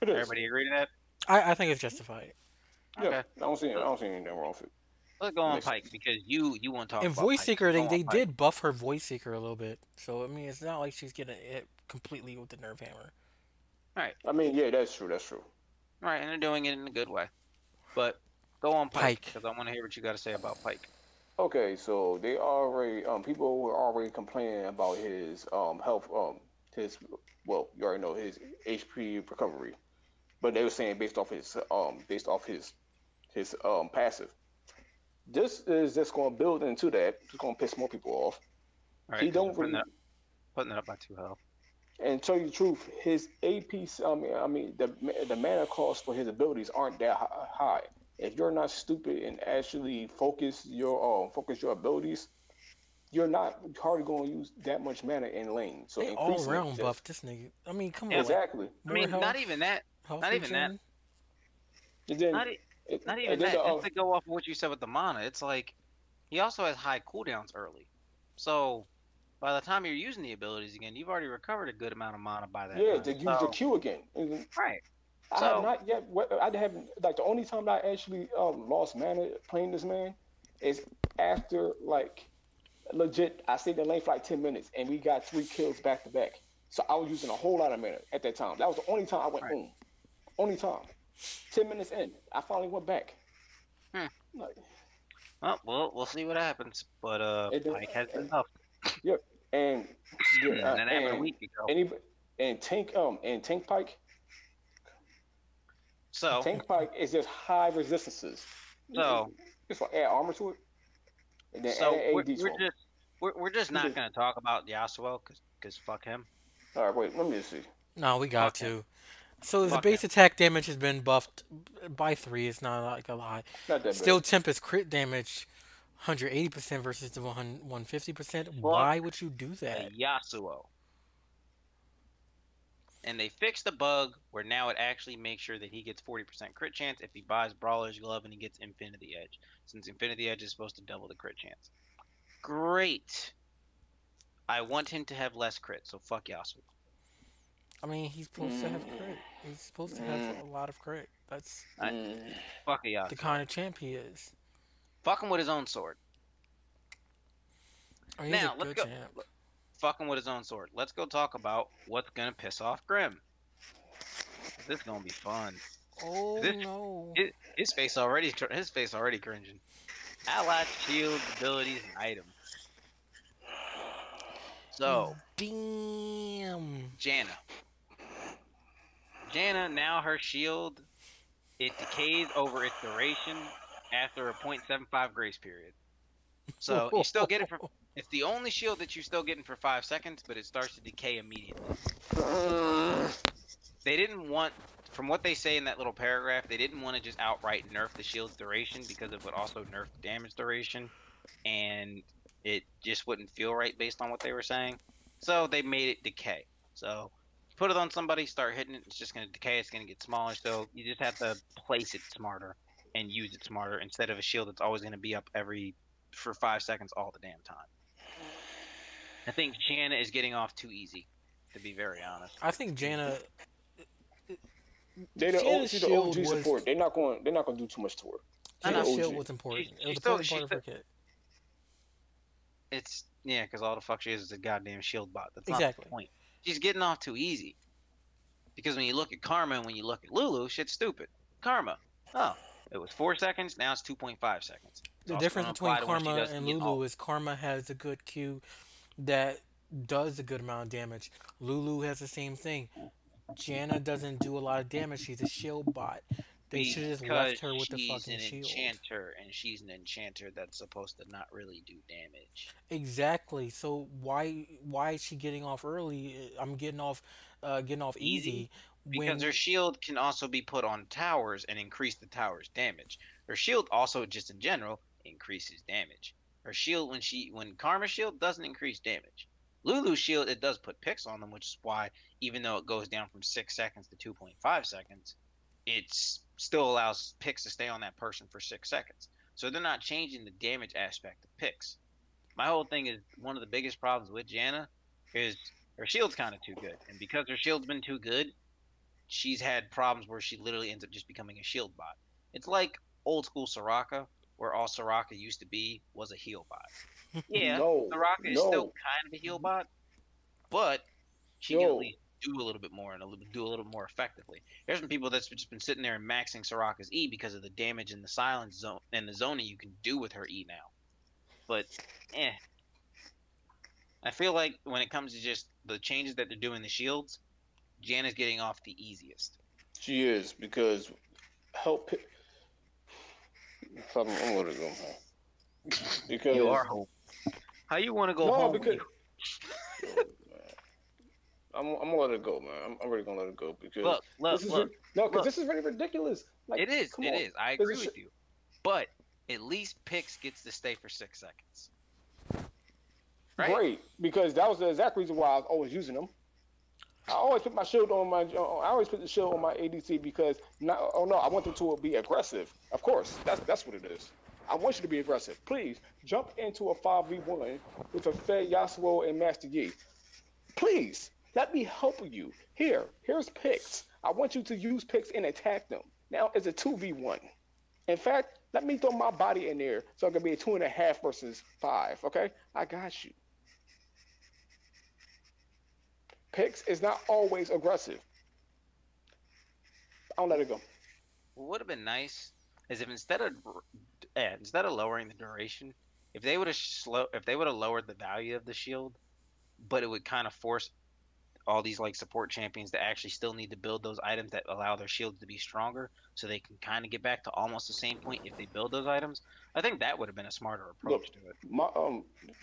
It is. Everybody agree to that? I think it's justified. Yeah, Okay. I don't see anything wrong with it. Let's go on Makes Pike because you want to talk In about Voice Pike. Seeker, Go they, on they Pike. did buff her Voice Seeker a little bit. So, I mean, it's not like she's getting hit completely with the Nerve Hammer. Right. I mean, yeah, that's true. That's true. Right, and they're doing it in a good way. But go on Pike Pike. because I want to hear what you got to say about Pike. Okay, so they already people were already complaining about his health his well you already know his HP recovery, but they were saying based off his passive. This is just going to build into that. It's going to piss more people off. All right, He 'cause don't we're putting really, that up by 2 health. and tell you the truth, his AP. I mean the mana cost for his abilities aren't that high. If you're not stupid and actually focus your abilities, you're not hardly going to use that much mana in lane. So They all increasing it round just buff this nigga. I mean, come Yeah, on. exactly. I mean, More not health, even that. health Not even that. regen. And then Not, e- not even and then that. Just to go off of what you said with the mana, it's like he also has high cooldowns early. So by the time you're using the abilities again, you've already recovered a good amount of mana by that yeah, time. to use the So, Q again. And right. I have So not yet. I haven't like the only time I actually lost mana playing this man is after like legit. I stayed in lane for like 10 minutes and we got 3 kills back to back. So I was using a whole lot of mana at that time. That was the only time I went Right. home. Only time. 10 minutes in, I finally went back. Hmm. Like, well, we'll see what happens. But and then, Pike has been tough. yep. And And that happened a and week ago. any and Tank Pike. So Tank Pike is just high resistances. So just for add armor to it, and then so add we're, AD to we're him. just we're just You not just- gonna talk about Yasuo because fuck him. All right, wait. Let me just see. No, we got Fuck him. to. So the Fuck base him. attack damage has been buffed by 3. It's not like a lie. Not that Still, bad. Tempest crit damage 180% versus the 150%. Why would you do that? Yasuo. And they fixed the bug where now it actually makes sure that he gets 40% crit chance if he buys Brawler's Glove and he gets Infinity Edge, since Infinity Edge is supposed to double the crit chance. Great. I want him to have less crit, so fuck Yasuo. I mean, he's supposed to have crit. He's supposed to have a lot of crit. That's Fuck a Yasuo. the kind of champ he is. Fuck him with his own sword. Oh, he's Now, a let's good go. champ. Fuck him with his own sword. Let's go talk about what's gonna piss off Grim. This is gonna be fun. Oh This- no. His face already cringing. Allied shield abilities and items. So Damn. Janna, now her shield, it decays over its duration after a 0.75 grace period. So you still get it for. It's the only shield that you're still getting for 5 seconds, but it starts to decay immediately. They didn't want, from what they say in that little paragraph, they didn't want to just outright nerf the shield's duration because it would also nerf the damage duration, and it just wouldn't feel right based on what they were saying. So they made it decay. So put it on somebody, start hitting it, it's just going to decay, it's going to get smaller. So you just have to place it smarter and use it smarter instead of a shield that's always going to be up for 5 seconds all the damn time. I think Janna is getting off too easy, to be very honest. I think Janna. They the Janna's OG shield was- support. They're not going to do too much to her. I know. Janna's OG. shield was important. She's It was still- important part of her kit. It's because all the fuck she is a goddamn shield bot. That's not Exactly. the point. She's getting off too easy. Because when you look at Karma and when you look at Lulu, shit's stupid. Karma, it was 4 seconds, now it's 2.5 seconds. It's The also difference gonna between apply to when she Karma doesn't and get Lulu all- is Karma has a good Q that does a good amount of damage. Lulu has the same thing. Janna doesn't do a lot of damage. She's a shield bot. They should have just left her with the she's fucking an shield. enchanter, and she's an enchanter that's supposed to not really do damage. Exactly. So why is she getting off early? I'm getting off easy. Because her shield can also be put on towers and increase the tower's damage. Her shield also, just in general, increases damage. Her shield, when Karma's shield doesn't increase damage. Lulu's shield, it does put picks on them, which is why, even though it goes down from 6 seconds to 2.5 seconds, it's still allows picks to stay on that person for 6 seconds. So they're not changing the damage aspect of picks. My whole thing is one of the biggest problems with Janna is her shield's kind of too good, and because her shield's been too good, she's had problems where she literally ends up just becoming a shield bot. It's like old school Soraka, where all Soraka used to be was a heal bot. Yeah, No, Soraka is still no, kind of a heal bot, but she can at yo, least do a little bit more and do a little more effectively. There's some people that's just been sitting there and maxing Soraka's E because of the damage in the silence zone and the zoning you can do with her E now. But I feel like when it comes to just the changes that they're doing the shields, Jan is getting off the easiest. she is because help. I'm gonna go home You because are home. How you want to go no, home? because I'm gonna let it go, man. I'm really gonna let it go because look, this is look, no, because look. this is really ridiculous. Like, It is. come It on. is. I agree with you. But at least Pix gets to stay for 6 seconds. Right? Great, because that was the exact reason why I was always using them. I always put my shield on my. I always put the shield on my ADC because not. Oh no, I want them to be aggressive. Of course, that's what it is. I want you to be aggressive. Please jump into a 5v1 with a Fed Yasuo and Master Yi. Please let me help you. Here's picks. I want you to use picks and attack them. Now it's a 2v1. In fact, let me throw my body in there so it can be a 2.5 versus 5. Okay, I got you. Picks is not always aggressive. I'll let it go. What would have been nice is if instead of lowering the duration, if they would have lowered the value of the shield, but it would kind of force all these like support champions to actually still need to build those items that allow their shields to be stronger so they can kind of get back to almost the same point if they build those items. I think that would have been a smarter Look, approach to it. my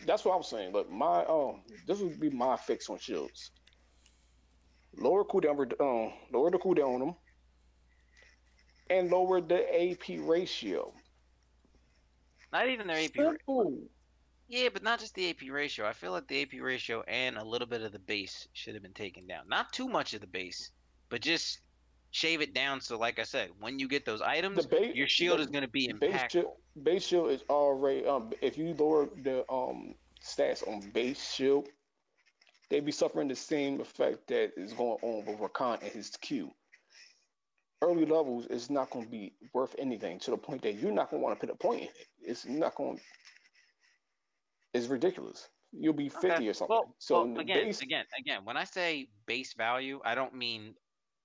that's what I was saying. Look, my this would be my fix on shields. Lower cooldown, lower the cooldown on them, and lower the AP ratio. Not even their AP ratio. Simple. Yeah, but not just the AP ratio. I feel like the AP ratio and a little bit of the base should have been taken down. Not too much of the base, but just shave it down so like I said, when you get those The items, base, your shield is going to be base shield, impactful. base shield is already if you lower the stats on base shield, they be suffering the same effect that is going on with Rakan and his Q. Early levels is not going to be worth anything to the point that you're not going to want to put a point in it. It's not going. It's ridiculous. You'll be Okay. 50 or something. Well, So well, in the again, base, again, again, when I say base value, I don't mean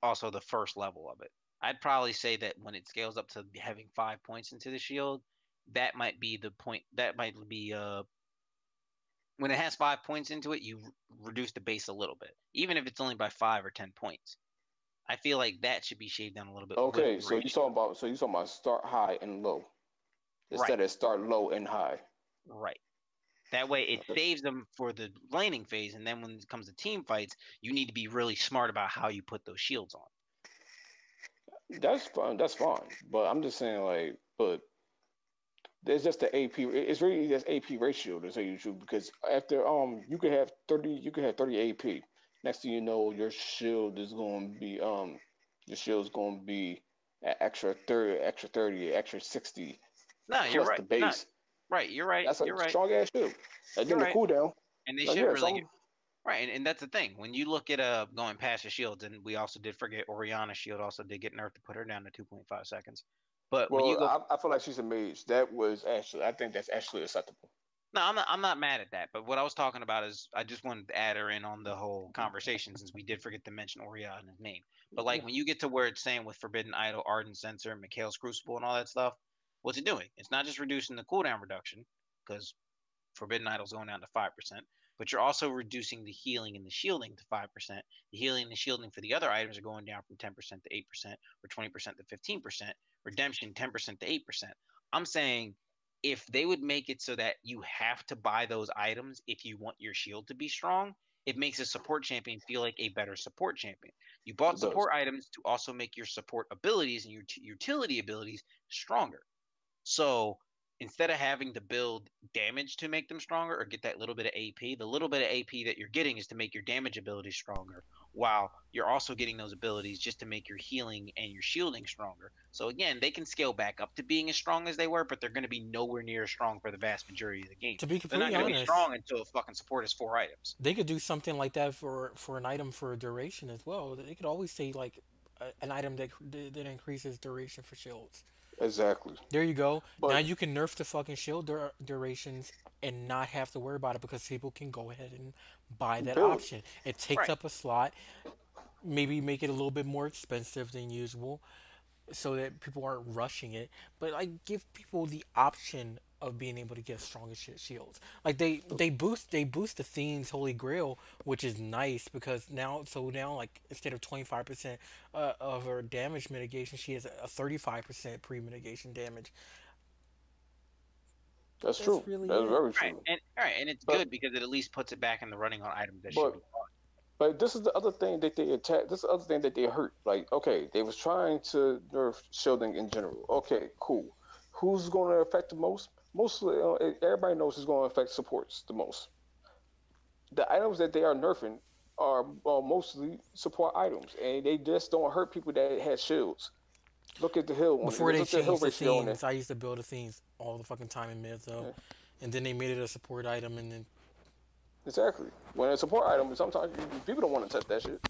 also the first level of it. I'd probably say that when it scales up to having 5 points into the shield, that might be the point. That might be when it has 5 points into it, you reduce the base a little bit, even if it's only by 5 or 10 points. I feel like that should be shaved down a little bit with okay. the ratio. So you talking about start high and low Right, instead of start low and high. right. That way, it Okay. saves them for the laning phase, and then when it comes to team fights, you need to be really smart about how you put those shields on. That's fine. That's fine. But I'm just saying, like, but there's just the AP. It's really just AP ratio to tell you the truth. Because after you could have 30 AP. Next thing you know, your shield's going to be an extra 30, extra 60 No, you're plus right. the No, base. right. You're right. That's a You're right. strong ass shield. And You're then the right. cooldown. And they Like, should yeah, really get some right. And that's the thing. When you look at going past the shields, and we also did forget Oriana's shield also did get nerfed to put her down to 2.5 seconds. But when you well, go I feel like she's a mage. That was actually I think that's actually acceptable. No, I'm not mad at that. But what I was talking about is I just wanted to add her in on the whole conversation since we did forget to mention Oriana's name. But like when you get to where it's saying with Forbidden Idol, Ardent Censer, Mikhail's Crucible, and all that stuff, what's it doing? It's not just reducing the cooldown reduction because Forbidden Idol's going down to 5%, but you're also reducing the healing and the shielding to 5%. The healing and the shielding for the other items are going down from 10% to 8% or 20% to 15%. Redemption 10% to 8%. I'm saying if they would make it so that you have to buy those items if you want your shield to be strong, it makes a support champion feel like a better support champion. You bought It does. support items to also make your support abilities and your utility abilities stronger. So instead of having to build damage to make them stronger or get that little bit of AP, the little bit of AP that you're getting is to make your damage ability stronger, while you're also getting those abilities just to make your healing and your shielding stronger. So again, they can scale back up to being as strong as they were, but they're going to be nowhere near as strong for the vast majority of the game. To be They're not completely going to be honest, strong until a fucking support has 4 items. they could do something like that for an item for duration as well. They could always say like an item that increases duration for shields. Exactly. There you go. Now But you can nerf the fucking shield durations and not have to worry about it because people can go ahead and buy that build. option. It takes Right. up a slot, maybe make it a little bit more expensive than usual, so that people aren't rushing it. But like give people the option of being able to get stronger shields. Like they boost the Fiend's Holy Grail, which is nice because now like instead of 25% of her damage mitigation, she has a 35% pre mitigation damage. that's That's true. really That's it. very Right. true. And all right, and it's But good because it at least puts it back in the running on items that should but be bought. but this is the other thing that they attack. This is the other thing that they hurt. Like, okay, they was trying to nerf shielding in general. Okay, cool. Who's going to affect the most? Mostly, everybody knows who's going to affect supports the most. The items that they are nerfing are mostly support items, and they just don't hurt people that had shields. Look at the hill on it. Before Look they at the hill changed the ratio on it. themes, I used to build the themes all the fucking time in mid though, Yeah, and then they made it a support item, and then exactly. When a support item, sometimes people don't want to touch that shit.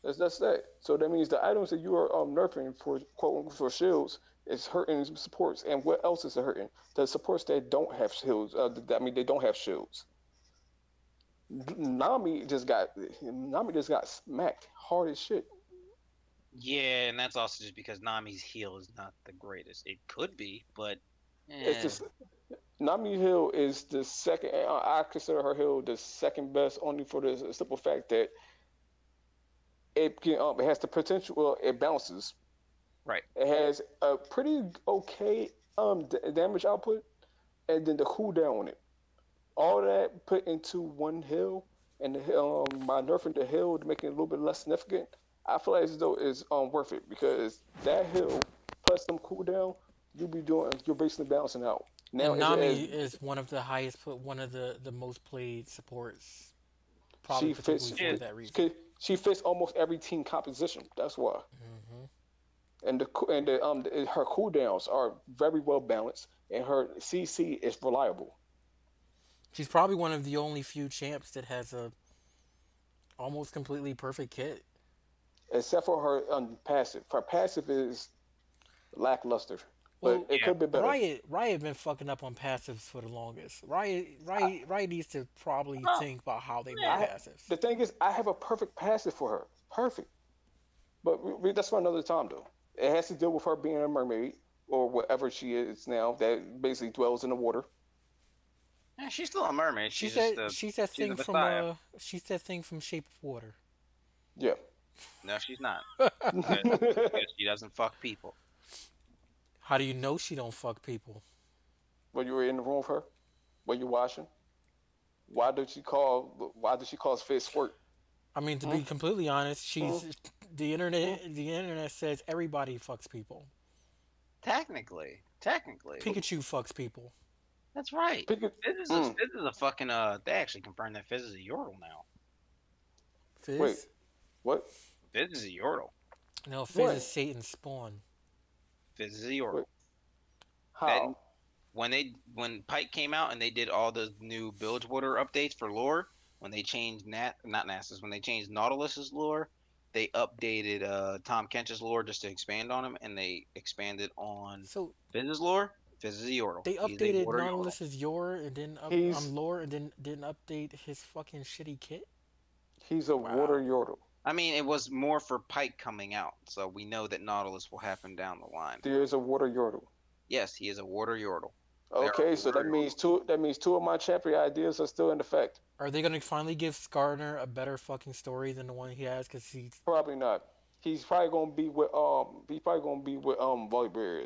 That's that. So that means the items that you are nerfing for quote unquote for shields is hurting supports. And what else is it hurting? The supports that don't have shields. I mean, they don't have shields. Nami just got smacked hard as shit. Yeah, and that's also just because Nami's heal is not the greatest. It could be, but It's eh. just Nami Hill is the second. I consider her Hill the second best, only for the simple fact that it has the potential. Well, it bounces. Right. It has a pretty okay damage output, and then the cooldown on it. All that put into one hill, and by nerfing the hill to make it a little bit less significant, I feel like as though it's worth it because that hill plus some cooldown, you're basically balancing out. Now and is it Nami as is one of the one of the most played supports, probably she fits particularly for Yeah. that reason. she fits almost every team composition. That's why. Hmm. Her cooldowns are very well balanced, and her CC is reliable. She's probably one of the only few champs that has a almost completely perfect kit. Except for her passive. Her passive is lackluster, but Well, it Yeah. could be better. Riot been fucking up on passives for the longest. Riot needs to probably Well, think about how they yeah. make passives. The thing is, I have a perfect passive for her. Perfect. But that's for another time, though. It has to deal with her being a mermaid or whatever she is now that basically dwells in the water. Yeah, she's still a mermaid. She's that she's a thing from Messiah. she's that thing from Shape of Water. Yeah. No, she's not. When Because she doesn't fuck people. How do you know she don't fuck people? you were in the room with her, when you washing, why did she call his face squirt? I mean, to Hmm? be completely honest, Hmm? the internet says everybody fucks people. Technically, Pikachu fucks people. that's right. Pick it. Fizz is a fucking They actually confirmed that Fizz is a Yordle now. Wait, Fizz? what? Fizz is a Yordle. No, Fizz What? is Satan's spawn. Fizz is a Yordle. Wait, That how? when Pike came out and they did all the new Bilgewater updates for lore, when they changed not Nasus, when they changed Nautilus's lore, they updated Tom Kench's lore just to expand on him, and they expanded on So Fizz's lore. Fizz is a Yordle. they He's a updated water Yordle. Nautilus's lore and then He's lore and then didn't update his fucking shitty kit. he's a water Wow. yordle. I mean, it was more for Pike coming out, so we know that Nautilus will happen down the line. There is a water yordle. Yes, he is a water Yordle. There are Okay, so water that means Yordles. two of my champion ideas are still in effect. Are they gonna finally give Skarner a better fucking story than the one he has? Because Probably not. He's probably gonna be with Volibear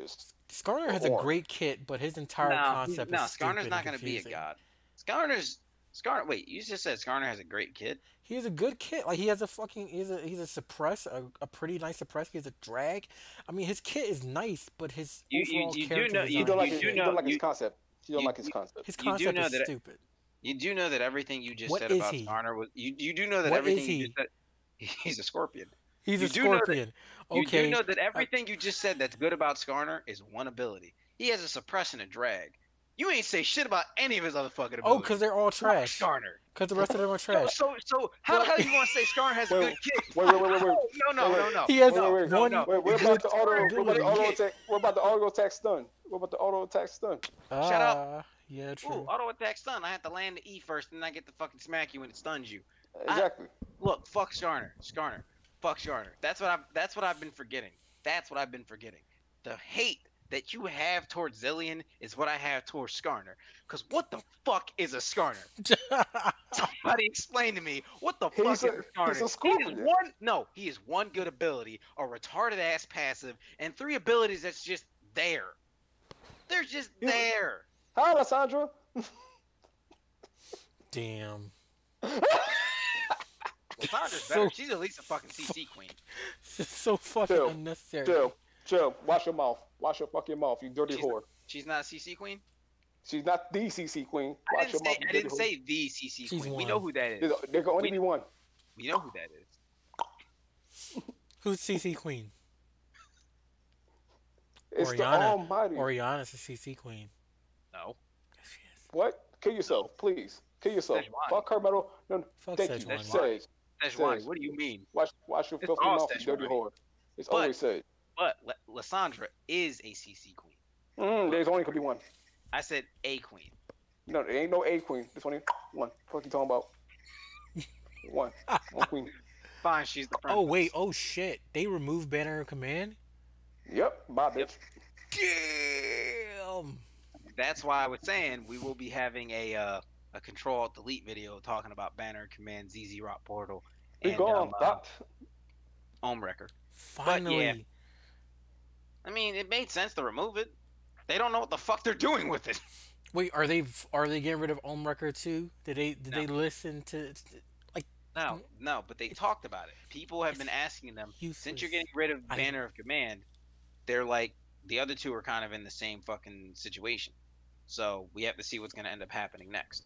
is Skarner has a or great kit, but his entire No, concept no, is Skarner's stupid not and going to be a confusing. god. Wait, you just said Skarner has a great kid. He has a good kit. Like he has a fucking he's a suppress a pretty nice suppress. He has a drag. I mean his kit is nice, but his You overall do character know you design don't like you his do you know don't like his concept. She don't like his concept. His you do concept know is that stupid. you do know that everything you just What said is about he? Skarner was you do know that What everything is you just he? said he's a scorpion. He's a You do know that scorpion. you do Okay. know that everything you just said that's good about Skarner is one ability. He has a suppress and a drag. You ain't say shit about any of his other fucking Oh, abilities. because they're all Fuck trash. Skarner. Because the rest of them are So, trash. so how the hell you gonna say Skarner has a Wait, good kick? wait. No. He has No, Wait. no, one no. What good about the auto? What about the ability. auto attack? What about the auto attack stun? What about the auto attack stun? Shut up. Yeah, Ooh, true. auto attack stun. I have to land the E first, and then I get to fucking smack you when it stuns you. Exactly. Look, fuck Skarner. Fuck Skarner. That's what I've been forgetting. That's what I've been forgetting. The hate that you have towards Zillion is what I have towards Skarner. Cause what the fuck is a Skarner? Somebody explain to me what the fuck He's is a Skarner? a scorpion. He is one good ability, a retarded ass passive, and 3 abilities that's just there. They're just there. Hi, Alessandra. Damn. Lissandra's So- better. She's at least a fucking CC queen. This is so fucking Chill. unnecessary. Chill. Wash your mouth. Wash your fucking mouth, you dirty whore. She's not a CC queen? She's not the CC queen. I Watch your mouth. didn't say the CC She's queen. We one. know who that is. There can only be one. We know who that is. Who's CC Queen? It's the Oriana. Almighty. Oriana's a CC Queen. No. Yes, she is. What? Kill yourself, please. Kill yourself. Sejuani. Fuck her metal. No, Fuck thank you. Sejuani. Sage. Sejuani, what do you mean? Watch your It's filthy all mouth, you dirty Sejuani. whore. It's But- always Sage. But Lysandra is a CC queen. There's only gonna be one. I said a queen. No, there ain't no A queen. There's only one. Fuck you talking about? One. One queen. Fine, she's the friend. Oh wait, oh shit. They removed Banner of Command? Yep. Bye, bitch. Damn. That's why I was saying we will be having a Control Alt Delete video talking about Banner Command, ZZ Rock Portal, Be and gone. Stop. Wrecker. Finally. yeah. I mean, it made sense to remove it. They don't know what the fuck they're doing with it. Wait, are they getting rid of Record too? Did they listen to No, but they talked about it. People have been asking them, useless. since you're getting rid of I- Banner of Command, they're like, the other two are kind of in the same fucking situation. So we have to see what's going to end up happening next.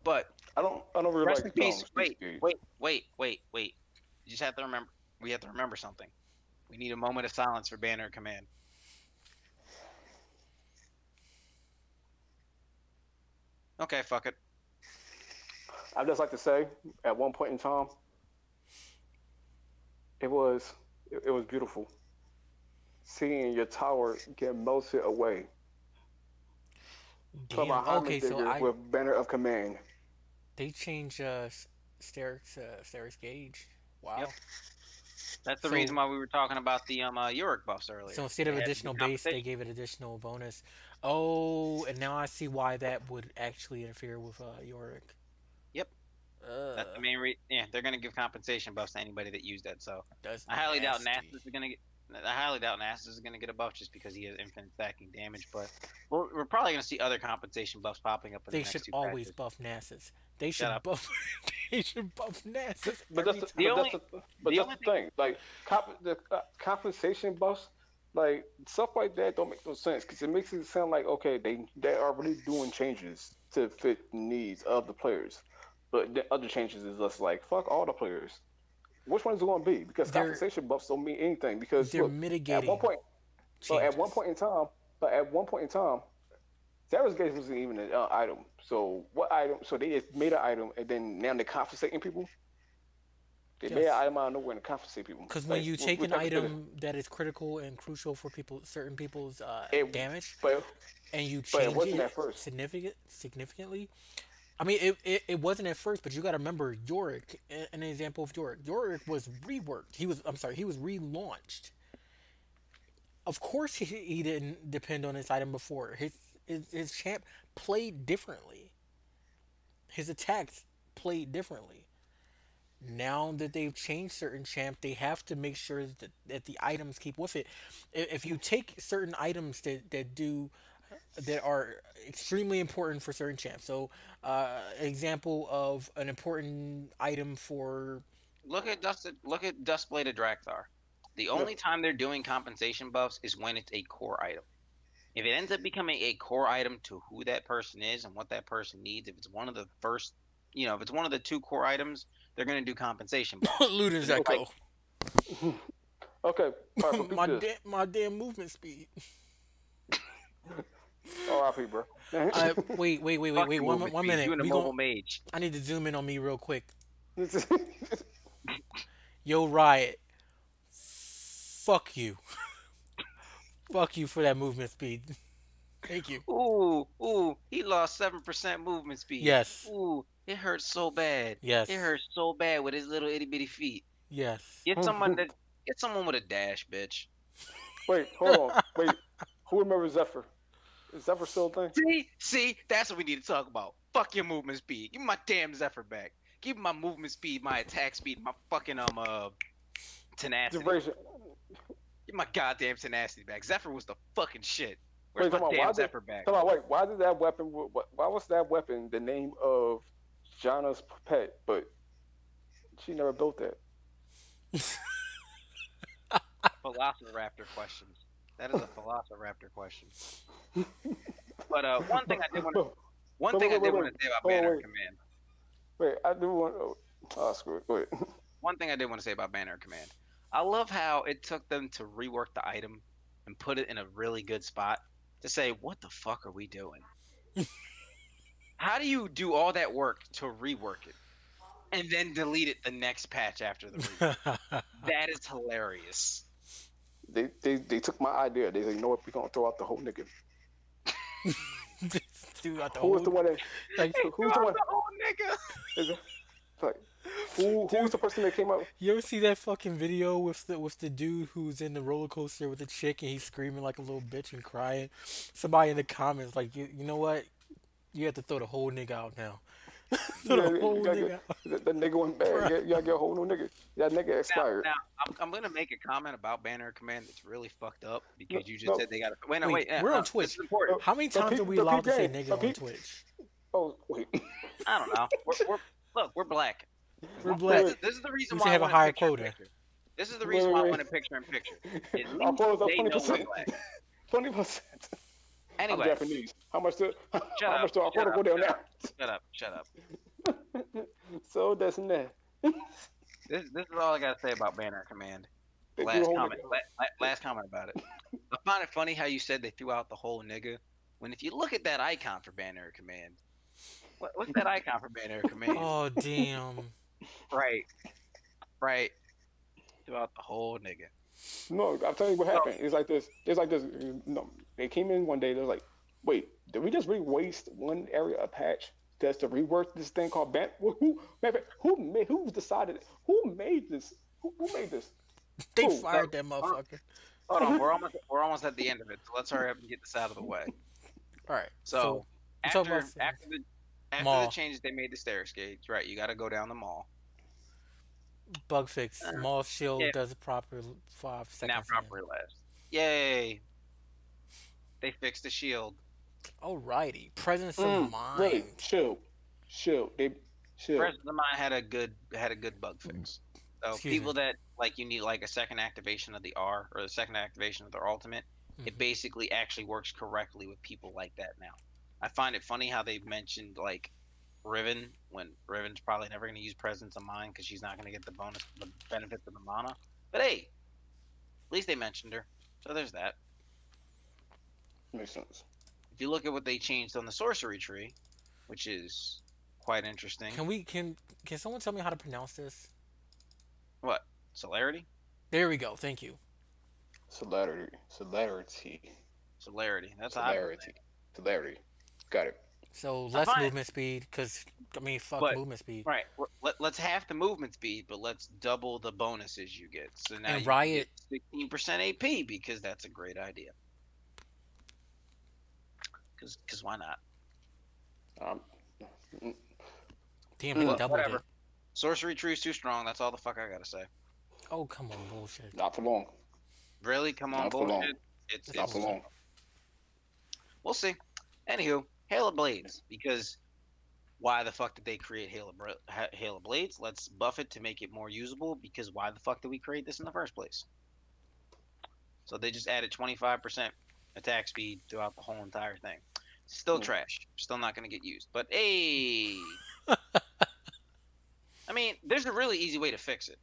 But I don't really rest in like peace. Speed. Wait. You just have to remember. We have to remember something. We need a moment of silence for Banner of Command. Okay, fuck it. I'd just like to say, at one point in time, it was beautiful seeing your tower get melted away from a Damn. Okay, so Heimerdinger with Banner of Command. they changed Steric's gauge. Wow. Yep. That's the So- reason why we were talking about the Yorick buffs earlier. So instead of They had additional good base, they compensation. gave it additional bonus. Oh, and now I see why that would actually interfere with Yorick. Yep. That's the main reason. Yeah, they're gonna give compensation buffs to anybody that used that. So That's I highly doubt nasty. Nasus is gonna get. I highly doubt Nasus is gonna get a buff just because he has infinite stacking damage. But we're probably gonna see other compensation buffs popping up in They the next should two always patches. buff Nasus. They Shut should up. buff. They should buff Nasus. But every that's time. the thing. Like the compensation buffs, like stuff like that don't make no sense because it makes it sound like okay they are really doing changes to fit the needs of the players, but the other changes is just like fuck all the players. Which one is it going to be? Because They're- compensation buffs don't mean anything. Because They're look, mitigating. at one point, so at one changes. point in time, Sarah's gauge wasn't even an item. So what item? So they just made an item, and then now they're compensating people. They made an Yes. item out of nowhere to compensate people. Because when Like, you what- take what an type of shit is- item that is critical and crucial for certain people's It- damage, but and you but it change wasn't it at first. significantly. I mean, it wasn't at first, but you got to remember Yorick. An example of Yorick. Yorick was reworked. He was relaunched. Of course, he didn't depend on his item before. His champ played differently. His attacks played differently. Now that they've changed certain champ, they have to make sure that the items keep with it. If you take certain items that are extremely important for certain champs, so example of an important item for Look at Dustbladed Drakthar. The only time they're doing compensation buffs is when it's a core item. If it ends up becoming a core item to who that person is and what that person needs, if it's one of the first, if it's one of the two core items, they're gonna do compensation buffs. Luden's So, like, Echo. Okay, all right, so peep this. My damn movement speed. R.I.P., bro. Wait. fuck your One, movement one speed. minute. You and a We mobile gon' mage. I need to zoom in on me real quick. Yo, Riot. Fuck you. Fuck you for that movement speed. Thank you. Ooh, he lost 7% movement speed. Yes. Ooh, it hurts so bad. Yes. It hurts so bad with his little itty bitty feet. Yes. Get someone with a dash, bitch. Wait, hold on. Wait, who remembers Zephyr? Is Zephyr still a thing? See, that's what we need to talk about. Fuck your movement speed. Give me my damn Zephyr back. Give me my movement speed, my attack speed, my fucking tenacity. Duration. Give my goddamn tenacity back. Zephyr was the fucking shit. Where's Wait, my come on. damn Why Zephyr back? Come on, wait. Why did that weapon? Why was that weapon the name of Janna's pet? But she never built that. Velociraptor questions. That is a Velociraptor question. But one thing I did want to say about Banner Command. Wait, I do want. Oh, screw it. Wait. One thing I did want to say about Banner Command. I love how it took them to rework the item and put it in a really good spot to say, what the fuck are we doing? How do you do all that work to rework it and then delete it the next patch after the rework? That is hilarious. They took my idea. They said, you know what? We're gonna throw out the whole nigga. Who was the one that? Like, who's the one? The whole nigga. Like, who was the person that came up? You ever see that fucking video with the dude who's in the roller coaster with the chick and he's screaming like a little bitch and crying? Somebody in the comments like, you know what? You have to throw the whole nigga out now. The nigga went bad. You gotta get a whole new nigga. That nigga expired. Now I'm gonna make a comment about Banner Command that's really fucked up because you just said they gotta. Wait. We're on Twitch. How many times are we allowed to say nigga on Twitch? Oh wait. I don't know. We're black. We're black. This is the reason why I have a higher quota. This is the reason why I want to picture in picture. Our quota's up 20%. 20%. Anyway, I'm Japanese. How much do our quota go down now? Shut up. So that's that. This is all I gotta say about Banner Command. Last comment about it. I find it funny how you said they threw out the whole nigga. When if you look at that icon for Banner Command, what's that icon for Banner Command? Oh damn. Right. Threw out the whole nigga. No, I'll tell you what happened. It's like this. No, they came in one day. They're like, "Wait, did we just waste one area of patch just to rework this thing called Ban?" Who decided? Who made this? Who made this? They fired that motherfucker. Hold on, we're almost at the end of it. So let's hurry up and get this out of the way. All right. So after the changes they made to staircase, right? You got to go down the mall. Bug fix. Mall shield does it proper 5 seconds. Now properly lasts. Yay! They fixed the shield. Alrighty. Presence of mind. Wait, shield. Shield. Presence of mind had a good bug fix. So people that like you need like a second activation of the R or the second activation of their ultimate, it basically actually works correctly with people like that now. I find it funny how they mentioned like Riven when Riven's probably never going to use Presence of Mind because she's not going to get the benefits of the mana. But hey, at least they mentioned her. So there's that. Makes sense. If you look at what they changed on the sorcery tree, which is quite interesting. Can someone tell me how to pronounce this? What? Celerity? There we go. Thank you. Celerity. That's Celerity. Got it. So less movement speed, because movement speed. Right. Let's half the movement speed, but let's double the bonuses you get. So now you Riot get 16% AP because that's a great idea. Because why not? Damn, he doubled it. Sorcery tree is too strong. That's all the fuck I gotta say. Oh come on, bullshit. Not for long. Really? Come on, bullshit. It's not for long. We'll see. Anywho, Hail of Blades, because why the fuck did they create Hail of Blades? Let's buff it to make it more usable, because why the fuck did we create this in the first place? So they just added 25% attack speed throughout the whole entire thing. Still trash. Still not going to get used. But hey, I mean, there's a really easy way to fix it.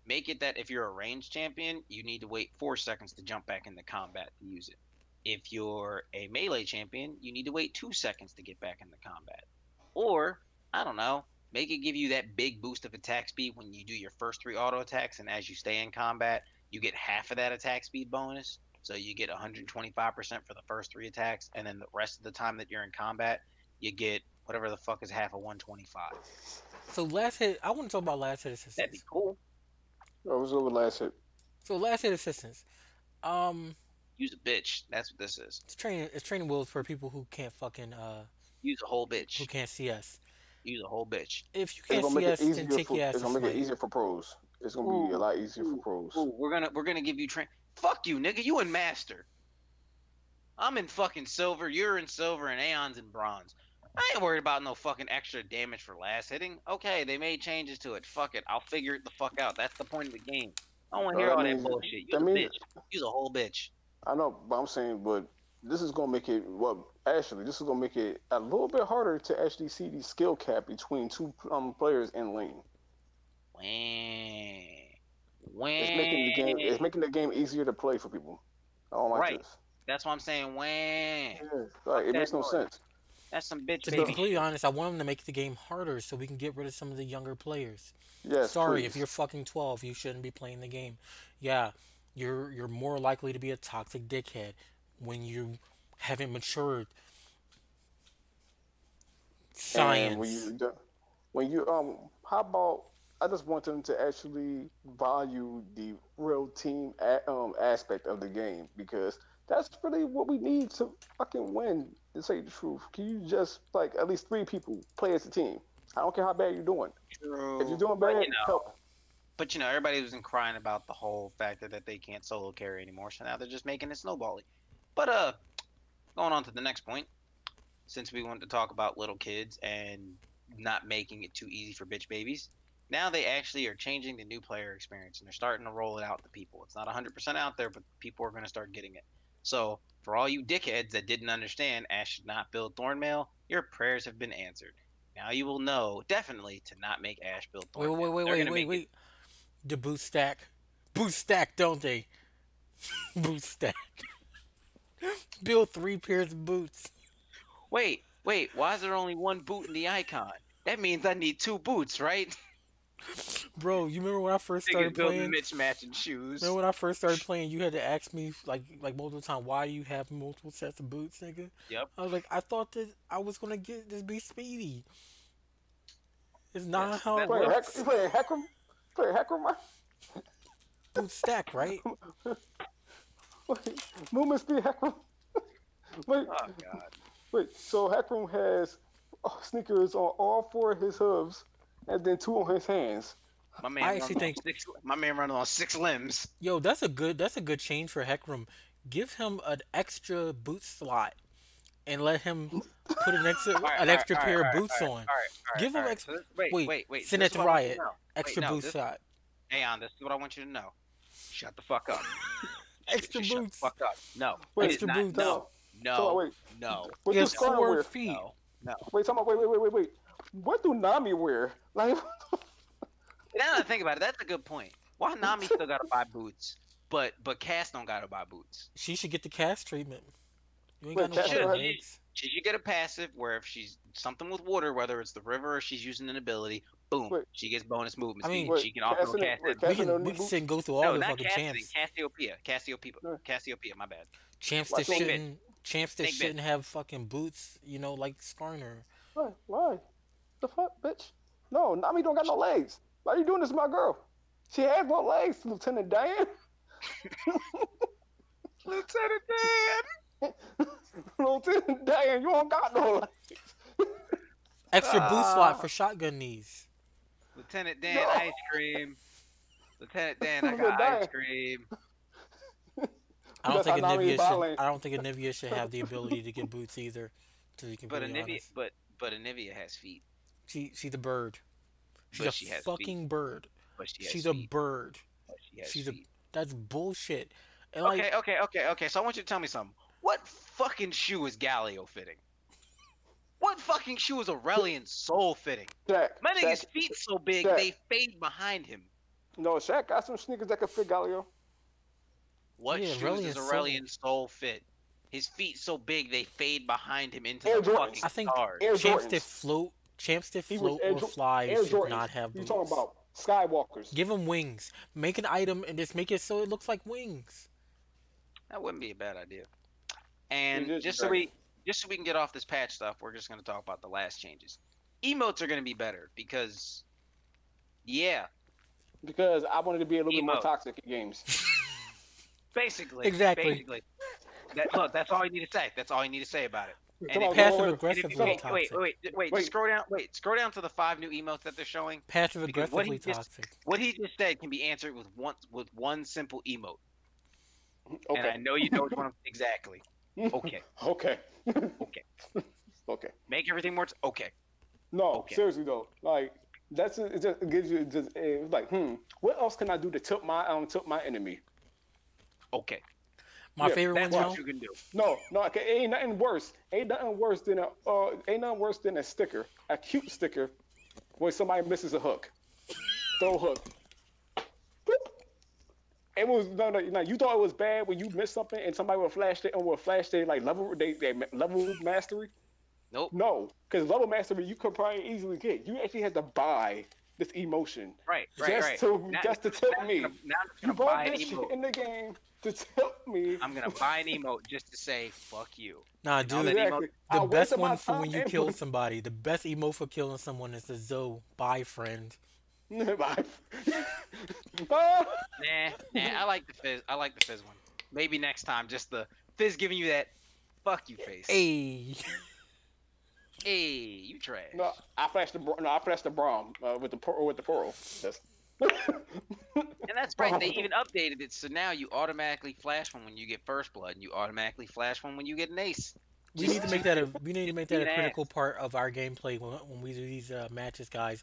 Make it that if you're a ranged champion, you need to wait 4 seconds to jump back into combat to use it. If you're a melee champion, you need to wait 2 seconds to get back into combat. Or, I don't know, make it give you that big boost of attack speed when you do your first 3 auto attacks, and as you stay in combat, you get half of that attack speed bonus. So you get 125% for the first 3 attacks, and then the rest of the time that you're in combat, you get whatever the fuck is half of 125. So last hit, I want to talk about last hit assistance. That'd be cool. What was over last hit? So last hit assistance. Use a bitch. That's what this is. It's training wheels for people who can't fucking use a whole bitch. Who can't see us. Use a whole bitch. If you can't see us, then take your ass. It's gonna make it easier for pros. It's gonna be a lot easier for pros. Ooh, we're gonna give you train. Fuck you, nigga. You in master. I'm in fucking silver. You're in silver, and Aeon's in bronze. I ain't worried about no fucking extra damage for last hitting. Okay, they made changes to it. Fuck it. I'll figure it the fuck out. That's the point of the game. I don't want to hear all that bullshit. Use a bitch. Use a whole bitch. I know, but I'm saying, but this is gonna make it. Well, actually, this is gonna make it a little bit harder to actually see the skill cap between 2 players in lane. It's making the game easier to play for people. I don't like this. That's what I'm saying. It makes no sense. That's some bitch. To be completely honest, I want them to make the game harder so we can get rid of some of the younger players. Yes. Sorry, please. if you're fucking 12, you shouldn't be playing the game. Yeah, you're more likely to be a toxic dickhead when you haven't matured. Science. And when you how about I just want them to actually value the real team aspect of the game, because that's really what we need to fucking win. To say the truth, can you just like at least 3 people play as a team? I don't care how bad you're doing. True. If you're doing bad, help. But everybody wasn't crying about the whole factor that they can't solo carry anymore, so now they're just making it snowbally. But going on to the next point, since we wanted to talk about little kids and not making it too easy for bitch babies, now they actually are changing the new player experience, and they're starting to roll it out to people. It's not 100% out there, but people are going to start getting it. So for all you dickheads that didn't understand Ash should not build Thornmail, your prayers have been answered. Now you will know definitely to not make Ash build Thornmail. Wait. The boot stack, don't they? Boot stack. Build 3 pairs of boots. Wait. Why is there only 1 boot in the icon? That means I need 2 boots, right? Bro, you remember when I first started playing? Mismatching shoes. Remember when I first started playing? You had to ask me like multiple times, why do you have multiple sets of boots, nigga? Yep. I was like, I thought that I was gonna get this be speedy. It's not how it works. You play Heckram? Play Heckram? Boot stack, right? Movement speed Heckram. Wait. Oh god. Wait. So Heckram has sneakers on all 4 of his hooves, and then 2 on his hands. My man running on 6 limbs. Yo, that's a good change for Heckram. Give him an extra boot slot, and let him put an extra pair of boots on. Give him extra. Wait. Send it to Riot. Extra boot slot. Aeon, this is what I want you to know. Shut the fuck up. Extra boots. Shut the fuck up. No. Extra boots. No. It's 4 feet. No. Wait. What do Nami wear? Like. Now that I think about it, that's a good point. Why Nami still gotta buy boots, but Cass don't gotta buy boots? She should get the Cass treatment. You ain't got no fucking legs. She should get a passive where if she's something with water, whether it's the river or she's using an ability, boom, she gets bonus movement speed. She can also cast it. We can sit and go through all the fucking champs. Cassiopeia, my bad. Champs that shouldn't have fucking boots, like Skarner. Why? The fuck, bitch? No, Nami don't got no legs. Why are you doing this to my girl? She has no legs, Lieutenant Dan. Lieutenant Dan! Lieutenant Dan, you don't got no legs. Extra boot slot for shotgun knees. Lieutenant Dan, ice cream. Lieutenant Dan, I got ice cream. I don't think Anivia should have the ability to get boots either. To be completely honest. But Anivia has feet. She's a bird. She's a fucking bird. But she's a bird. That's bullshit. And like, Okay. So I want you to tell me something. What fucking shoe is Galio fitting? What fucking shoe is Aurelian Soul fitting? Shaq, My nigga's Shaq, feet so big Shaq. they fade behind him. No, Shaq got some sneakers that can fit Galileo. What yeah, shoes Aurelian does Soul. Aurelian Soul fit? His feet so big they fade behind him into Air the Jordans. fucking I think stars. Air champs that Jordans. float, He was Air, or fly Air should Jordans. not have You boots. talking about Skywalkers? Give them wings. Make an item and just make it so it looks like wings. That wouldn't be a bad idea. He And did just drag so we can get off this patch stuff, we're just gonna talk about the last changes. Emotes are gonna be better because yeah, because I wanted to be a little bit more Emote. toxic in games. basically. Exactly. Basically. Look, that's all you need to say. That's all you need to say about it. And Come if- on, Passive wait, aggressively Wait, toxic. wait. Wait. Scroll down to the 5 new emotes that they're showing. Passive Because what aggressively he just- toxic. What he just said can be answered with one simple emote. Okay. And I know you know which one exactly. Okay. Okay. Okay. Okay. Make everything more. Okay. No, Okay. seriously though, like that's it. Just it gives you just it's like, what else can I do to tilt my enemy? Okay. My Yeah, favorite one, That's though. what you can do. No, okay, ain't nothing worse. Ain't nothing worse than a sticker, a cute sticker, where somebody misses a hook. Throw a hook. Boop. It was no. You thought it was bad when you missed something and somebody would flash it and would flash their like level level mastery. Nope. No, because level mastery you could probably easily get. You actually had to buy this emotion Right. just to tilt me. Now I'm You gonna brought buy an this shit emote. in the game to tilt me. I'm gonna buy an emote just to say fuck you. Nah, all dude. that Exactly. The I best wasted my one for when time you and kill money. somebody. The best emote for killing someone is the Zoe bye friend. Bye. Nah. I like the fizz. I like the fizz one. Maybe next time, just the fizz giving you that fuck you face. Hey. Hey, you trash. No, I flashed the Braum with the pearl. That's... And that's right. They even updated it, so now you automatically flash one when you get first blood, and you automatically flash one when you get an ace. We need to make that a being critical ass. part of our gameplay when we do these matches, guys.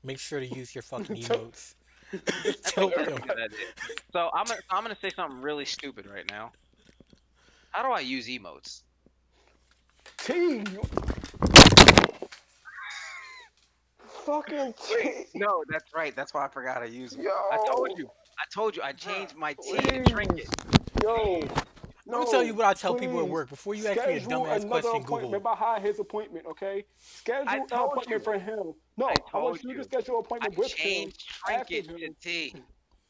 Make sure to use your fucking emotes. Tilt That's them. a good idea. So I'm gonna say something really stupid right now. How do I use emotes? T. Fucking T. No, that's right. That's why I forgot to use them. Yo. I told you. I changed my T to Please. trinket. Yo. Let me tell you what I tell people at please. work. Before you ask me a Schedule dumbass another question, appointment Google. behind his appointment, okay? Schedule I an told appointment you. for him. No, I I want told you you. to schedule an I appointment with him. changed trinket after to him. T.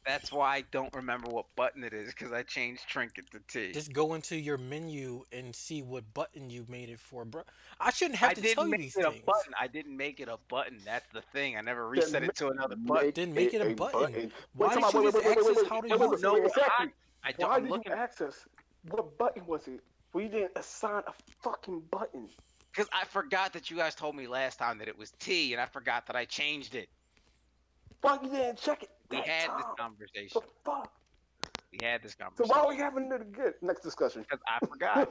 That's why I don't remember what button it is, because I changed trinket to T. Just go into your menu and see what button you made it for, bro. I shouldn't have I to didn't tell you make these it a things. button. I didn't make it a button. That's the thing. I never reset it to another Make button. Then make it a button. Why Wait, did time out, you wait, just wait, wait, access wait, how to wait, wait, use wait, wait, No, exactly. I don't. Why I'm did looking you access? What button was it? We didn't assign a fucking button. because I forgot that you guys told me last time that it was T, and I forgot that I changed it. Why you didn't check it? We that had time? this conversation. The fuck? We had this So conversation. why are we having it again? Next discussion. Because I forgot.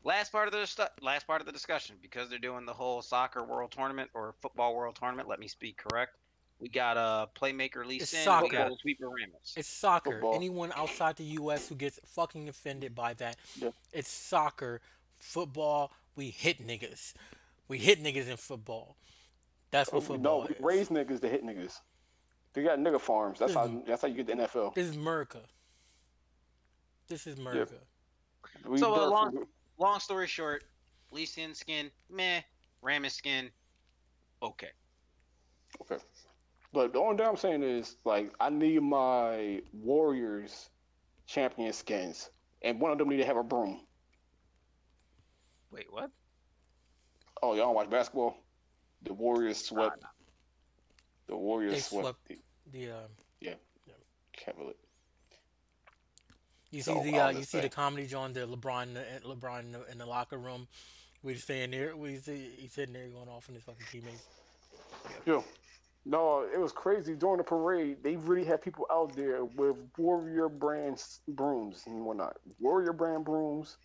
Last part of the discussion, because they're doing the whole soccer world tournament or football world tournament. Let me speak correct. We got a playmaker Lee It's Sin. We soccer. got a sweeper Ramos. It's soccer. Football. Anyone outside the U.S. who gets fucking offended by that, Yeah. it's soccer. Football, we hit niggas. We hit niggas in football. That's what football No, we is. raise niggas to hit niggas. They got nigga farms. That's how you get the NFL. This is America. This is America. We So, birth- Long story short, Lee Sin skin, meh. Ramos skin, okay. Okay. But the only thing I'm saying is, like, I need my Warriors champion skins, and one of them need to have a broom. Wait, what? Oh, y'all don't watch basketball? The Warriors swept. Nah. The Warriors They swept. swept the the. Cavaliers. You So, see the all you this see the thing. comedy John the LeBron in the locker room. We just staying there. He's sitting there going off on his fucking teammates. Yeah. No, it was crazy. During the parade, they really had people out there with Warrior brand brooms and whatnot. Warrior brand brooms.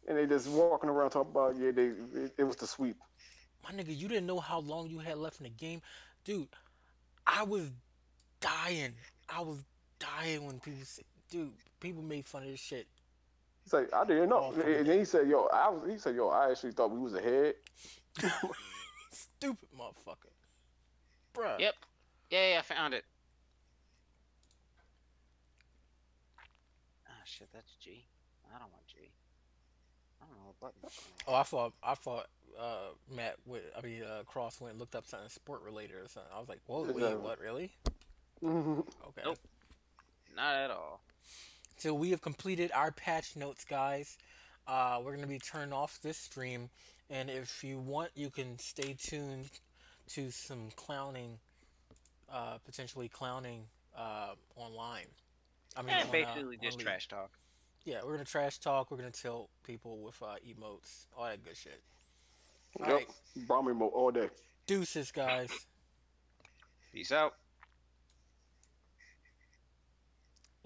And they just walking around talking about, it was the sweep. My nigga, you didn't know how long you had left in the game, dude. I was dying. I was dying when people said, dude, people made fun of this shit. He's like, I didn't know. All fucking And then he said, yo, he said, yo, I actually thought we was ahead. Stupid motherfucker. Bruh. Yep. Yeah, I found it. Ah, shit, that's G. I don't want G. I don't know what button. Oh, I thought Matt Cross went and looked up something sport related or something. I was like, whoa, wait, what, really? Okay. Nope. Not at all. So we have completed our patch notes, guys. We're gonna be turning off this stream, and if you want, you can stay tuned to some clowning, potentially clowning online. I mean, Basically on just League. trash talk. Yeah, we're gonna trash talk. We're gonna tilt people with emotes, all that good shit. All Yep. right, Brahmi mode all day. deuces, guys. Peace out.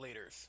Laters.